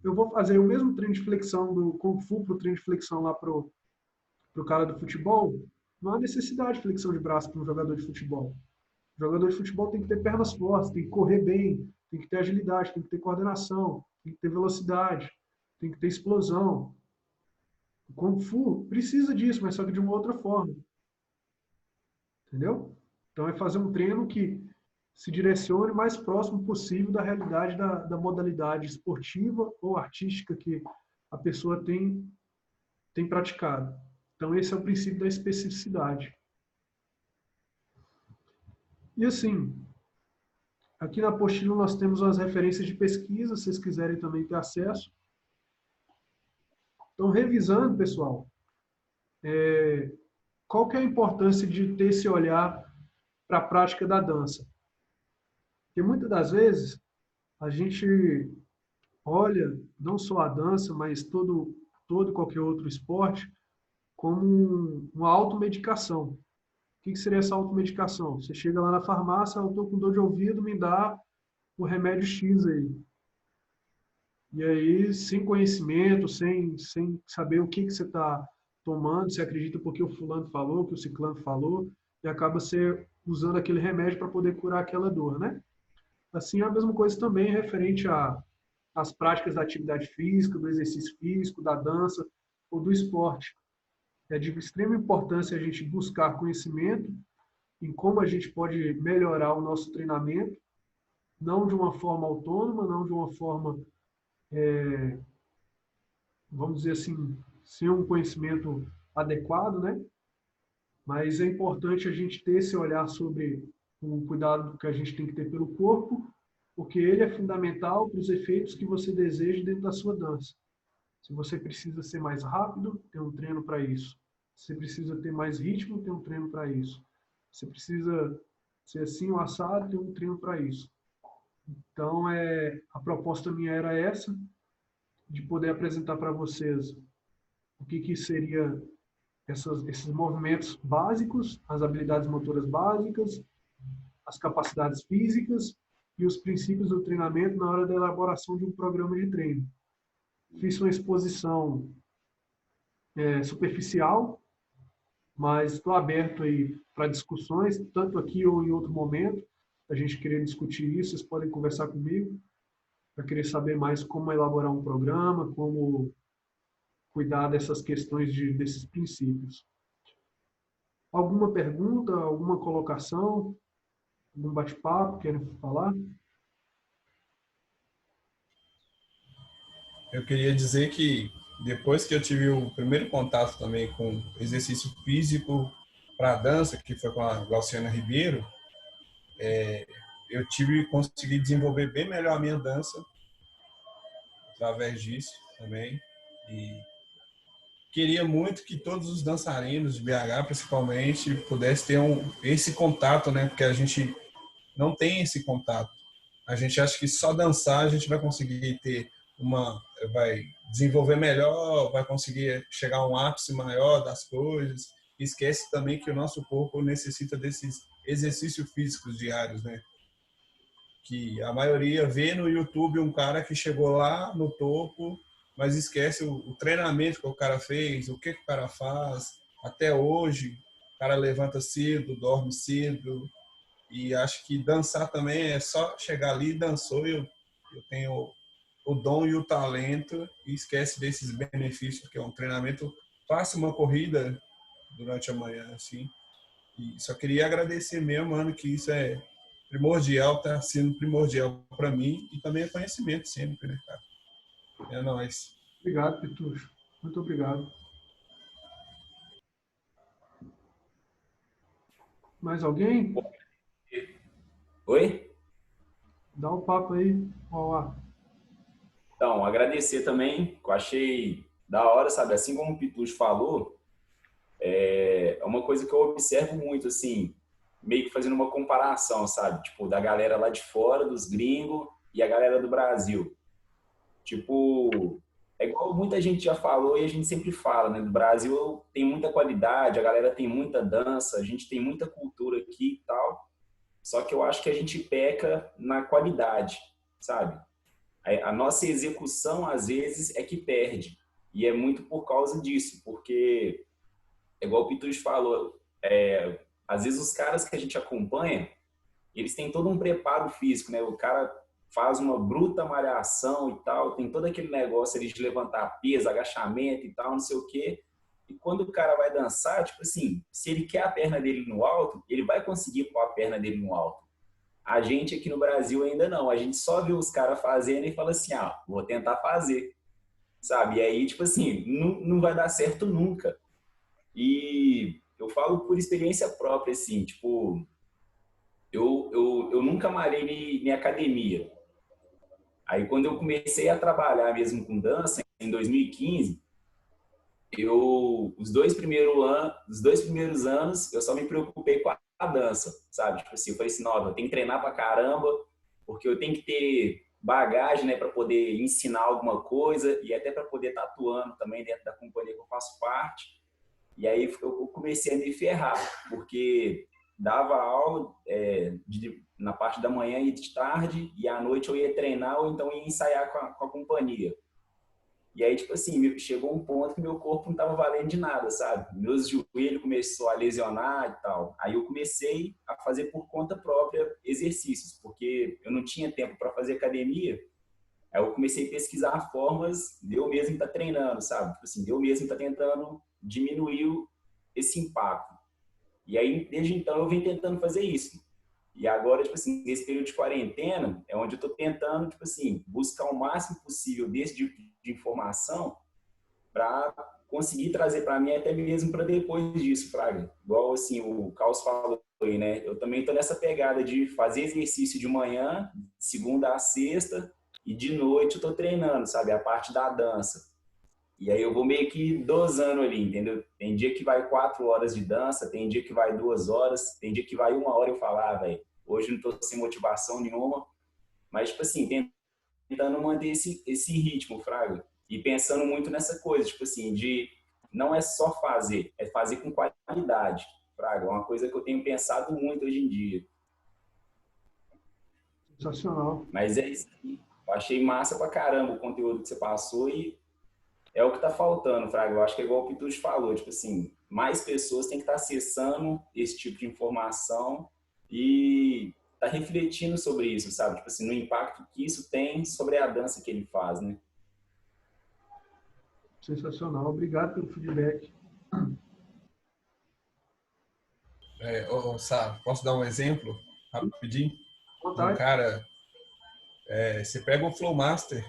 Eu vou fazer o mesmo treino de flexão do Kung Fu para o treino de flexão lá para o cara do futebol? Não há necessidade de flexão de braço para um jogador de futebol. O jogador de futebol tem que ter pernas fortes, tem que correr bem, tem que ter agilidade, tem que ter coordenação, tem que ter velocidade, tem que ter explosão. O Kung Fu precisa disso, mas só que de uma outra forma. Entendeu? Então, é fazer um treino que se direcione o mais próximo possível da realidade da modalidade esportiva ou artística que a pessoa tem praticado. Então, esse é o princípio da especificidade. E assim, aqui na apostila nós temos as referências de pesquisa, se vocês quiserem também ter acesso. Então, revisando, pessoal, qual que é a importância de ter esse olhar para a prática da dança? Porque muitas das vezes a gente olha não só a dança, mas todo e qualquer outro esporte como uma automedicação. O que seria essa automedicação? Você chega lá na farmácia, eu estou com dor de ouvido, me dá o remédio X aí. E aí, sem conhecimento, sem saber o que você está tomando, você acredita porque o fulano falou, que o ciclano falou, e acaba você usando aquele remédio para poder curar aquela dor, né? Assim, a mesma coisa também referente às práticas da atividade física, do exercício físico, da dança ou do esporte. É de extrema importância a gente buscar conhecimento em como a gente pode melhorar o nosso treinamento, não de uma forma autônoma, não de uma forma, vamos dizer assim, sem um conhecimento adequado, né? Mas é importante a gente ter esse olhar sobre o cuidado que a gente tem que ter pelo corpo, porque ele é fundamental para os efeitos que você deseja dentro da sua dança. Se você precisa ser mais rápido, tem um treino para isso. Se você precisa ter mais ritmo, tem um treino para isso. Se você precisa ser assim ou assado, tem um treino para isso. Então, a proposta minha era essa, de poder apresentar para vocês o que seria esses movimentos básicos, as habilidades motoras básicas, as capacidades físicas e os princípios do treinamento na hora da elaboração de um programa de treino. Fiz uma exposição superficial, mas estou aberto aí para discussões, tanto aqui ou em outro momento, a gente querer discutir isso, vocês podem conversar comigo, para querer saber mais como elaborar um programa, como cuidar dessas questões desses princípios. Alguma pergunta, alguma colocação, algum bate-papo, querem falar? Eu queria dizer que depois que eu tive o primeiro contato também com exercício físico para dança, que foi com a Glauciana Ribeiro, eu consegui desenvolver bem melhor a minha dança através disso também. E queria muito que todos os dançarinos de BH, principalmente, pudessem ter esse contato, né? Porque a gente não tem esse contato. A gente acha que só dançar a gente vai conseguir ter vai desenvolver melhor, vai conseguir chegar a um ápice maior das coisas. Esquece também que o nosso corpo necessita desses exercícios físicos diários, né? Que a maioria vê no YouTube um cara que chegou lá no topo, mas esquece o treinamento que o cara fez, o que o cara faz. Até hoje, o cara levanta cedo, dorme cedo, e acho que dançar também é só chegar ali, dançou, eu tenho o dom e o talento, e esquece desses benefícios, que é um treinamento. Faça uma corrida durante a manhã, assim. E só queria agradecer mesmo, mano, que isso é primordial, tá sendo primordial para mim, e também é conhecimento sempre, né, cara? É nóis. Obrigado, Pitucho. Muito obrigado. Mais alguém? Oi? Dá um papo aí, Mauá. Então, agradecer também, que eu achei da hora, sabe? Assim como o Pitucho falou, é uma coisa que eu observo muito, assim, meio que fazendo uma comparação, sabe? Tipo, da galera lá de fora, dos gringos, e a galera do Brasil. Tipo, é igual muita gente já falou e a gente sempre fala, né? Do Brasil tem muita qualidade, a galera tem muita dança, a gente tem muita cultura aqui e tal. Só que eu acho que a gente peca na qualidade, sabe? A nossa execução, às vezes, é que perde. E é muito por causa disso, porque, é igual o Pitucho falou, às vezes os caras que a gente acompanha, eles têm todo um preparo físico, né? O cara faz uma bruta malhação e tal, tem todo aquele negócio ali de levantar peso, agachamento e tal, não sei o quê. E quando o cara vai dançar, tipo assim, se ele quer a perna dele no alto, ele vai conseguir pôr a perna dele no alto. A gente aqui no Brasil ainda não. A gente só vê os caras fazendo e fala assim, ah, vou tentar fazer, sabe? E aí, tipo assim, não vai dar certo nunca. E eu falo por experiência própria, assim, tipo, eu nunca malhei em academia. Aí, quando eu comecei a trabalhar mesmo com dança, em 2015, os dois primeiros anos, eu só me preocupei com a dança, sabe? Tipo assim, eu falei assim, não, eu tenho que treinar pra caramba, porque eu tenho que ter bagagem, né, para poder ensinar alguma coisa e até para poder estar atuando também dentro da companhia que eu faço parte. E aí eu comecei a me ferrar, porque dava aula na parte da manhã e de tarde, e à noite eu ia treinar ou então ia ensaiar com a companhia. E aí, tipo assim, chegou um ponto que meu corpo não estava valendo de nada, sabe? Meus joelhos começou a lesionar e tal. Aí eu comecei a fazer por conta própria exercícios, porque eu não tinha tempo para fazer academia. Aí eu comecei a pesquisar formas de eu mesmo estar treinando, sabe? Tipo assim, de eu mesmo estar tentando diminuir esse impacto. E aí, desde então, eu venho tentando fazer isso. E agora, tipo assim, nesse período de quarentena, é onde eu estou tentando, tipo assim, buscar o máximo possível desse tipo de informação para conseguir trazer para mim até mesmo para depois disso, Fraga. Igual, assim, o Carlos falou aí, né? Eu também estou nessa pegada de fazer exercício de manhã, segunda a sexta, e de noite eu estou treinando, sabe? A parte da dança. E aí eu vou meio que dosando ali, entendeu? Tem dia que vai 4 horas de dança, tem dia que vai 2 horas, tem dia que vai 1 hora. Eu falar, velho, hoje não tô sem motivação nenhuma. Mas, tipo assim, tentando manter esse ritmo, Fraga. E pensando muito nessa coisa, tipo assim, de não é só fazer, é fazer com qualidade, Fraga. É uma coisa que eu tenho pensado muito hoje em dia. Sensacional. Mas é isso aí. Eu achei massa pra caramba o conteúdo que você passou e é o que tá faltando, Fraga. Eu acho que é igual o Pitucho falou, tipo assim, mais pessoas têm que estar acessando esse tipo de informação e tá refletindo sobre isso, sabe? Tipo assim, no impacto que isso tem sobre a dança que ele faz, né? Sensacional. Obrigado pelo feedback. Sá, posso dar um exemplo rapidinho? Um Vontade. cara, você pega o Flowmaster,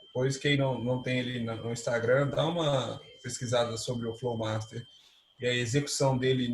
depois quem não tem ele no Instagram, dá uma pesquisada sobre o Flowmaster e a execução dele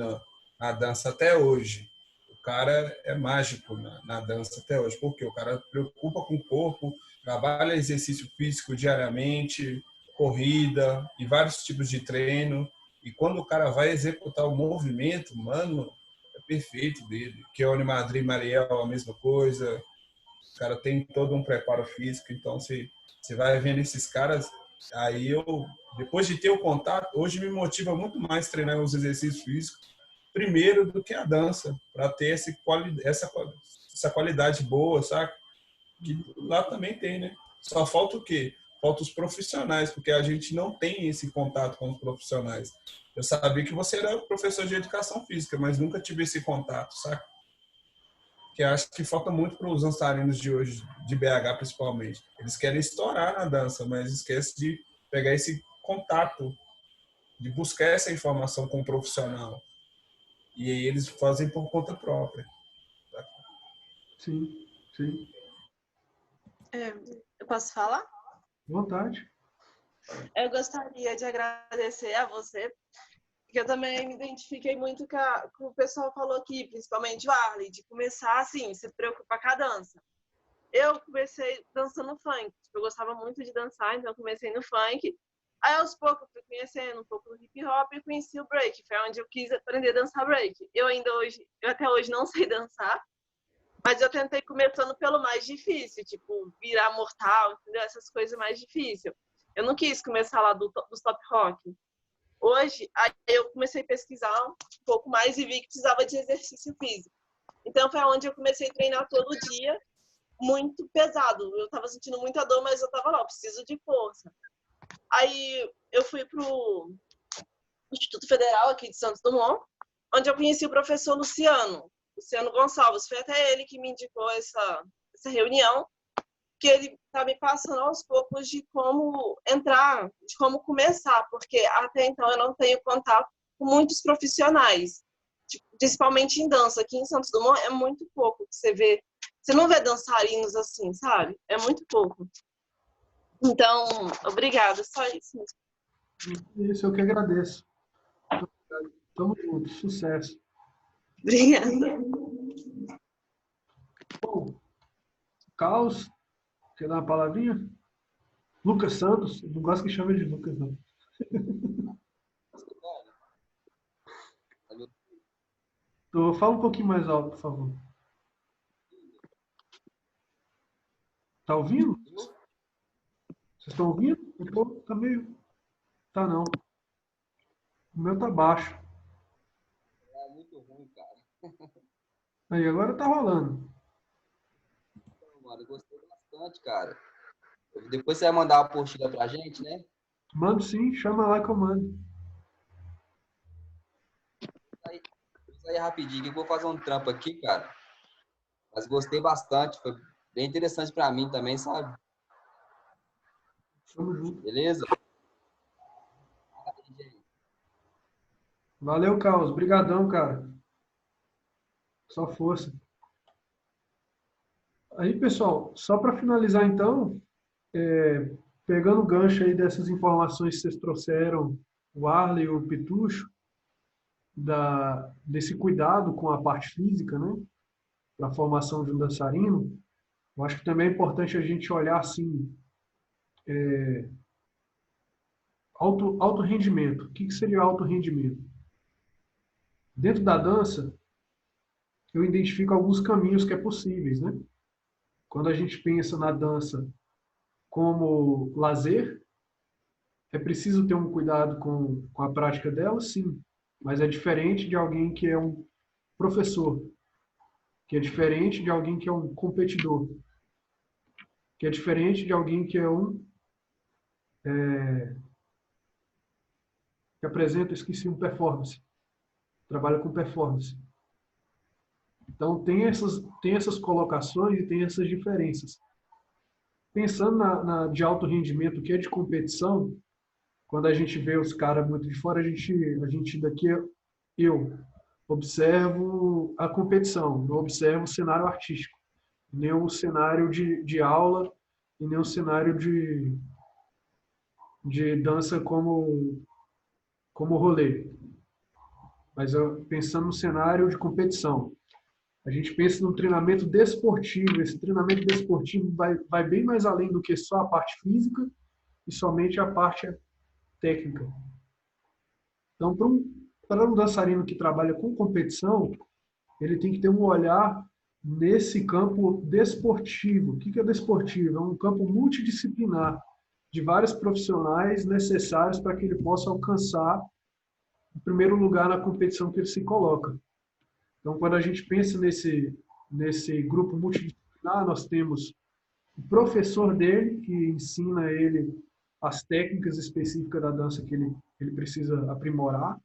na dança até hoje. O cara é mágico na dança até hoje, porque o cara preocupa com o corpo, trabalha exercício físico diariamente, corrida e vários tipos de treino. E quando o cara vai executar o movimento, mano, é perfeito dele. Keone Madrid Mariel, a mesma coisa. O cara tem todo um preparo físico, então se Você vai vendo esses caras, aí eu, depois de ter o contato, hoje me motiva muito mais treinar os exercícios físicos, primeiro do que a dança, para ter essa qualidade boa, sabe? Que lá também tem, né? Só falta o quê? Falta os profissionais, porque a gente não tem esse contato com os profissionais. Eu sabia que você era professor de educação física, mas nunca tive esse contato, sabe? Que acho que falta muito para os dançarinos de hoje, de BH principalmente. Eles querem estourar na dança, mas esquecem de pegar esse contato, de buscar essa informação com o profissional. E aí eles fazem por conta própria. Sim, sim. Eu posso falar? Vontade. Eu gostaria de agradecer a você, porque eu também me identifiquei muito com o pessoal falou aqui, principalmente o Arley, de começar assim, se preocupar com a dança. Eu comecei dançando funk, eu gostava muito de dançar, então eu comecei no funk. Aí aos poucos eu fui conhecendo um pouco do hip hop e conheci o break, foi onde eu quis aprender a dançar break. Eu até hoje não sei dançar, mas eu tentei começando pelo mais difícil, tipo virar mortal, entendeu? Essas coisas mais difíceis. Eu não quis começar lá do top rock. Hoje, aí eu comecei a pesquisar um pouco mais e vi que precisava de exercício físico. Então foi onde eu comecei a treinar todo dia, muito pesado. Eu estava sentindo muita dor, mas eu estava lá, eu preciso de força. Aí eu fui pro Instituto Federal aqui de Santos Dumont, onde eu conheci o professor Luciano Gonçalves. Foi até ele que me indicou essa reunião, que ele está me passando aos poucos de como entrar, de como começar, porque até então eu não tenho contato com muitos profissionais, principalmente em dança. Aqui em Santos Dumont é muito pouco que você vê. Você não vê dançarinos assim, sabe? É muito pouco. Então, obrigada. Só isso mesmo. Isso, eu que agradeço. Tamo junto. Sucesso. Obrigada. Bom, Caos, quer dar uma palavrinha? Lucas Santos, não gosto que chame de Lucas, não. Fala um pouquinho mais alto, por favor. Tá ouvindo? Vocês estão ouvindo? Tá meio... Tá não. O meu tá baixo. É muito ruim, cara. Aí, agora tá rolando. Então, mano, eu gostei bastante, cara. Depois você vai mandar uma apostila pra gente, né? Mando sim, chama lá que eu mando. Isso aí rapidinho, que eu vou fazer um trampo aqui, cara. Mas gostei bastante, foi bem interessante pra mim também, sabe? Tamo junto. Beleza? Valeu, Carlos. Obrigadão, cara. Só força. Aí, pessoal, só para finalizar, então, pegando o gancho aí dessas informações que vocês trouxeram, o Arley e o Pitucho, desse cuidado com a parte física, né, para a formação de um dançarino, eu acho que também é importante a gente olhar, assim, alto rendimento. O que seria alto rendimento? Dentro da dança, eu identifico alguns caminhos que é possíveis, né? Quando a gente pensa na dança como lazer, é preciso ter um cuidado com a prática dela, sim. Mas é diferente de alguém que é um professor, que é diferente de alguém que é um competidor, que é diferente de alguém que é que apresenta, esqueci, um performance, trabalha com performance. Então tem essas colocações e tem essas diferenças. Pensando de alto rendimento, que é de competição, quando a gente vê os caras muito de fora, a gente daqui, eu observo a competição, não observo o cenário artístico, nem o cenário de aula e nem o cenário de dança como rolê. Mas pensando no cenário de competição, a gente pensa no treinamento desportivo. Esse treinamento desportivo vai bem mais além do que só a parte física e somente a parte técnica. Então, para um dançarino que trabalha com competição, ele tem que ter um olhar nesse campo desportivo. O que é desportivo? É um campo multidisciplinar de vários profissionais necessários para que ele possa alcançar o primeiro lugar na competição que ele se coloca. Então, quando a gente pensa nesse grupo multidisciplinar, nós temos o professor dele, que ensina ele as técnicas específicas da dança que ele precisa aprimorar.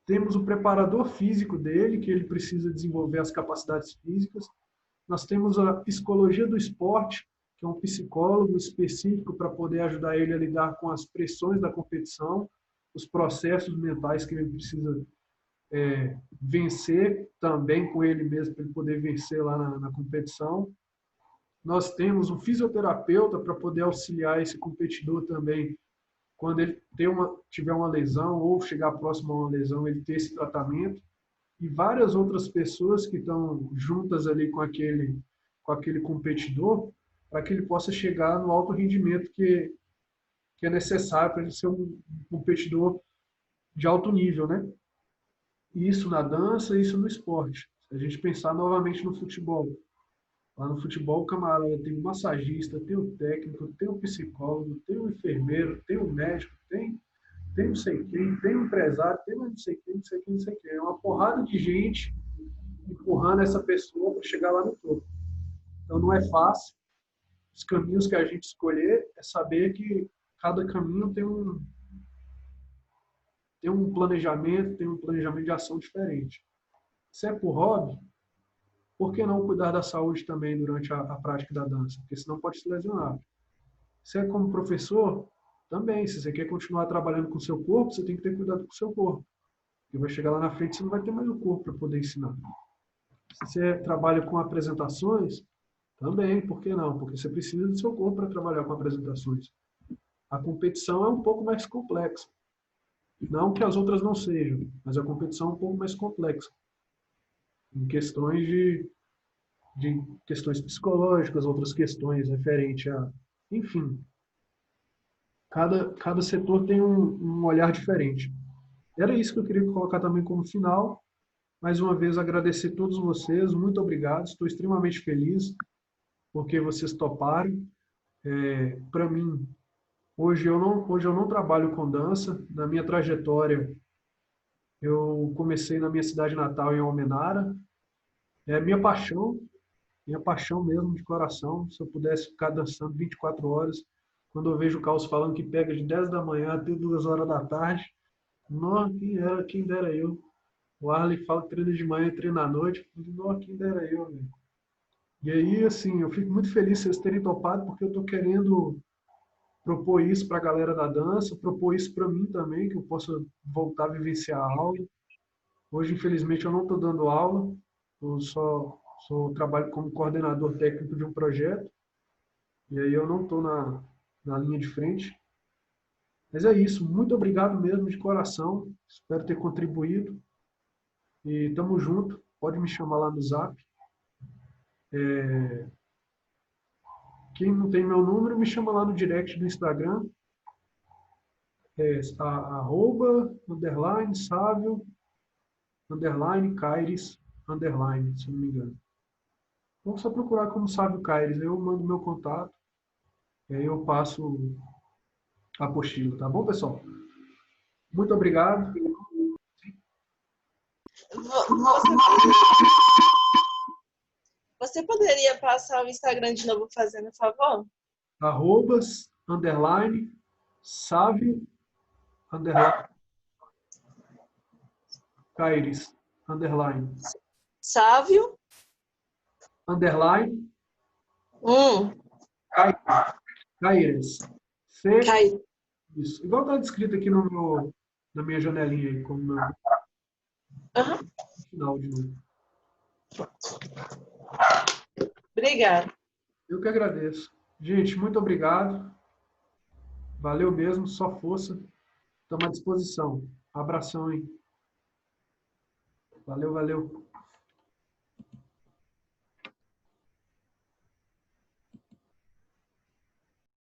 Temos o preparador físico dele, que ele precisa desenvolver as capacidades físicas. Nós temos a psicologia do esporte, que é um psicólogo específico para poder ajudar ele a lidar com as pressões da competição, os processos mentais que ele precisa vencer também com ele mesmo, para ele poder vencer lá na competição. Nós temos um fisioterapeuta para poder auxiliar esse competidor também, quando ele tiver uma lesão ou chegar próximo a uma lesão, ele ter esse tratamento. E várias outras pessoas que estão juntas ali com aquele competidor, para que ele possa chegar no alto rendimento que é necessário para ele ser um competidor de alto nível, né? Isso na dança, isso no esporte. Se a gente pensar novamente no futebol, lá no futebol, o camarada tem o massagista, tem o técnico, tem o psicólogo, tem o enfermeiro, tem o médico, tem não sei quem, tem o empresário, tem não sei quem, não sei quem, não sei quem. É uma porrada de gente empurrando essa pessoa para chegar lá no topo. Então não é fácil. Os caminhos que a gente escolher é saber que cada caminho tem um planejamento, tem um planejamento de ação diferente. Se é por hobby, por que não cuidar da saúde também durante a prática da dança? Porque senão pode se lesionar. Se é como professor, também. Se você quer continuar trabalhando com o seu corpo, você tem que ter cuidado com o seu corpo. Porque vai chegar lá na frente, você não vai ter mais o corpo para poder ensinar. Se você trabalha com apresentações, também, por que não? Porque você precisa do seu corpo para trabalhar com apresentações. A competição é um pouco mais complexa. Não que as outras não sejam, mas a competição é um pouco mais complexa. Em questões de questões psicológicas, outras questões referentes a... Enfim, cada setor tem um olhar diferente. Era isso que eu queria colocar também como final. Mais uma vez, agradecer a todos vocês. Muito obrigado. Estou extremamente feliz porque vocês toparam. Para mim, hoje eu não trabalho com dança. Na minha trajetória, eu comecei na minha cidade natal, em Almenara. É minha paixão mesmo, de coração. Se eu pudesse ficar dançando 24 horas, quando eu vejo o Carlos falando que pega de 10 da manhã até 2 horas da tarde, não, quem dera eu. O Arley fala que treina de manhã e treina à noite, não, quem dera eu, velho. E aí, assim, eu fico muito feliz vocês terem topado, porque eu estou querendo propor isso para a galera da dança, propor isso para mim também, que eu possa voltar a vivenciar a aula. Hoje, infelizmente, eu não estou dando aula, eu só trabalho como coordenador técnico de um projeto, e aí eu não estou na linha de frente. Mas é isso, muito obrigado mesmo, de coração, espero ter contribuído, e tamo junto, pode me chamar lá no Zap. Quem não tem meu número, me chama lá no direct do Instagram, @, Sávio, _Caires, se não me engano. Vamos só procurar como Sávio Caires, eu mando meu contato, e aí eu passo a apostila, tá bom, pessoal? Muito obrigado. Você poderia passar o Instagram de novo, fazendo favor? @ Sávio Caires Sávio Caires. Caires. Isso. Igual está descrito aqui na minha janelinha aí, como meu final de novo. Obrigada. Eu que agradeço. Gente, muito obrigado. Valeu mesmo, só força. Estamos à disposição. Abração, hein? Valeu.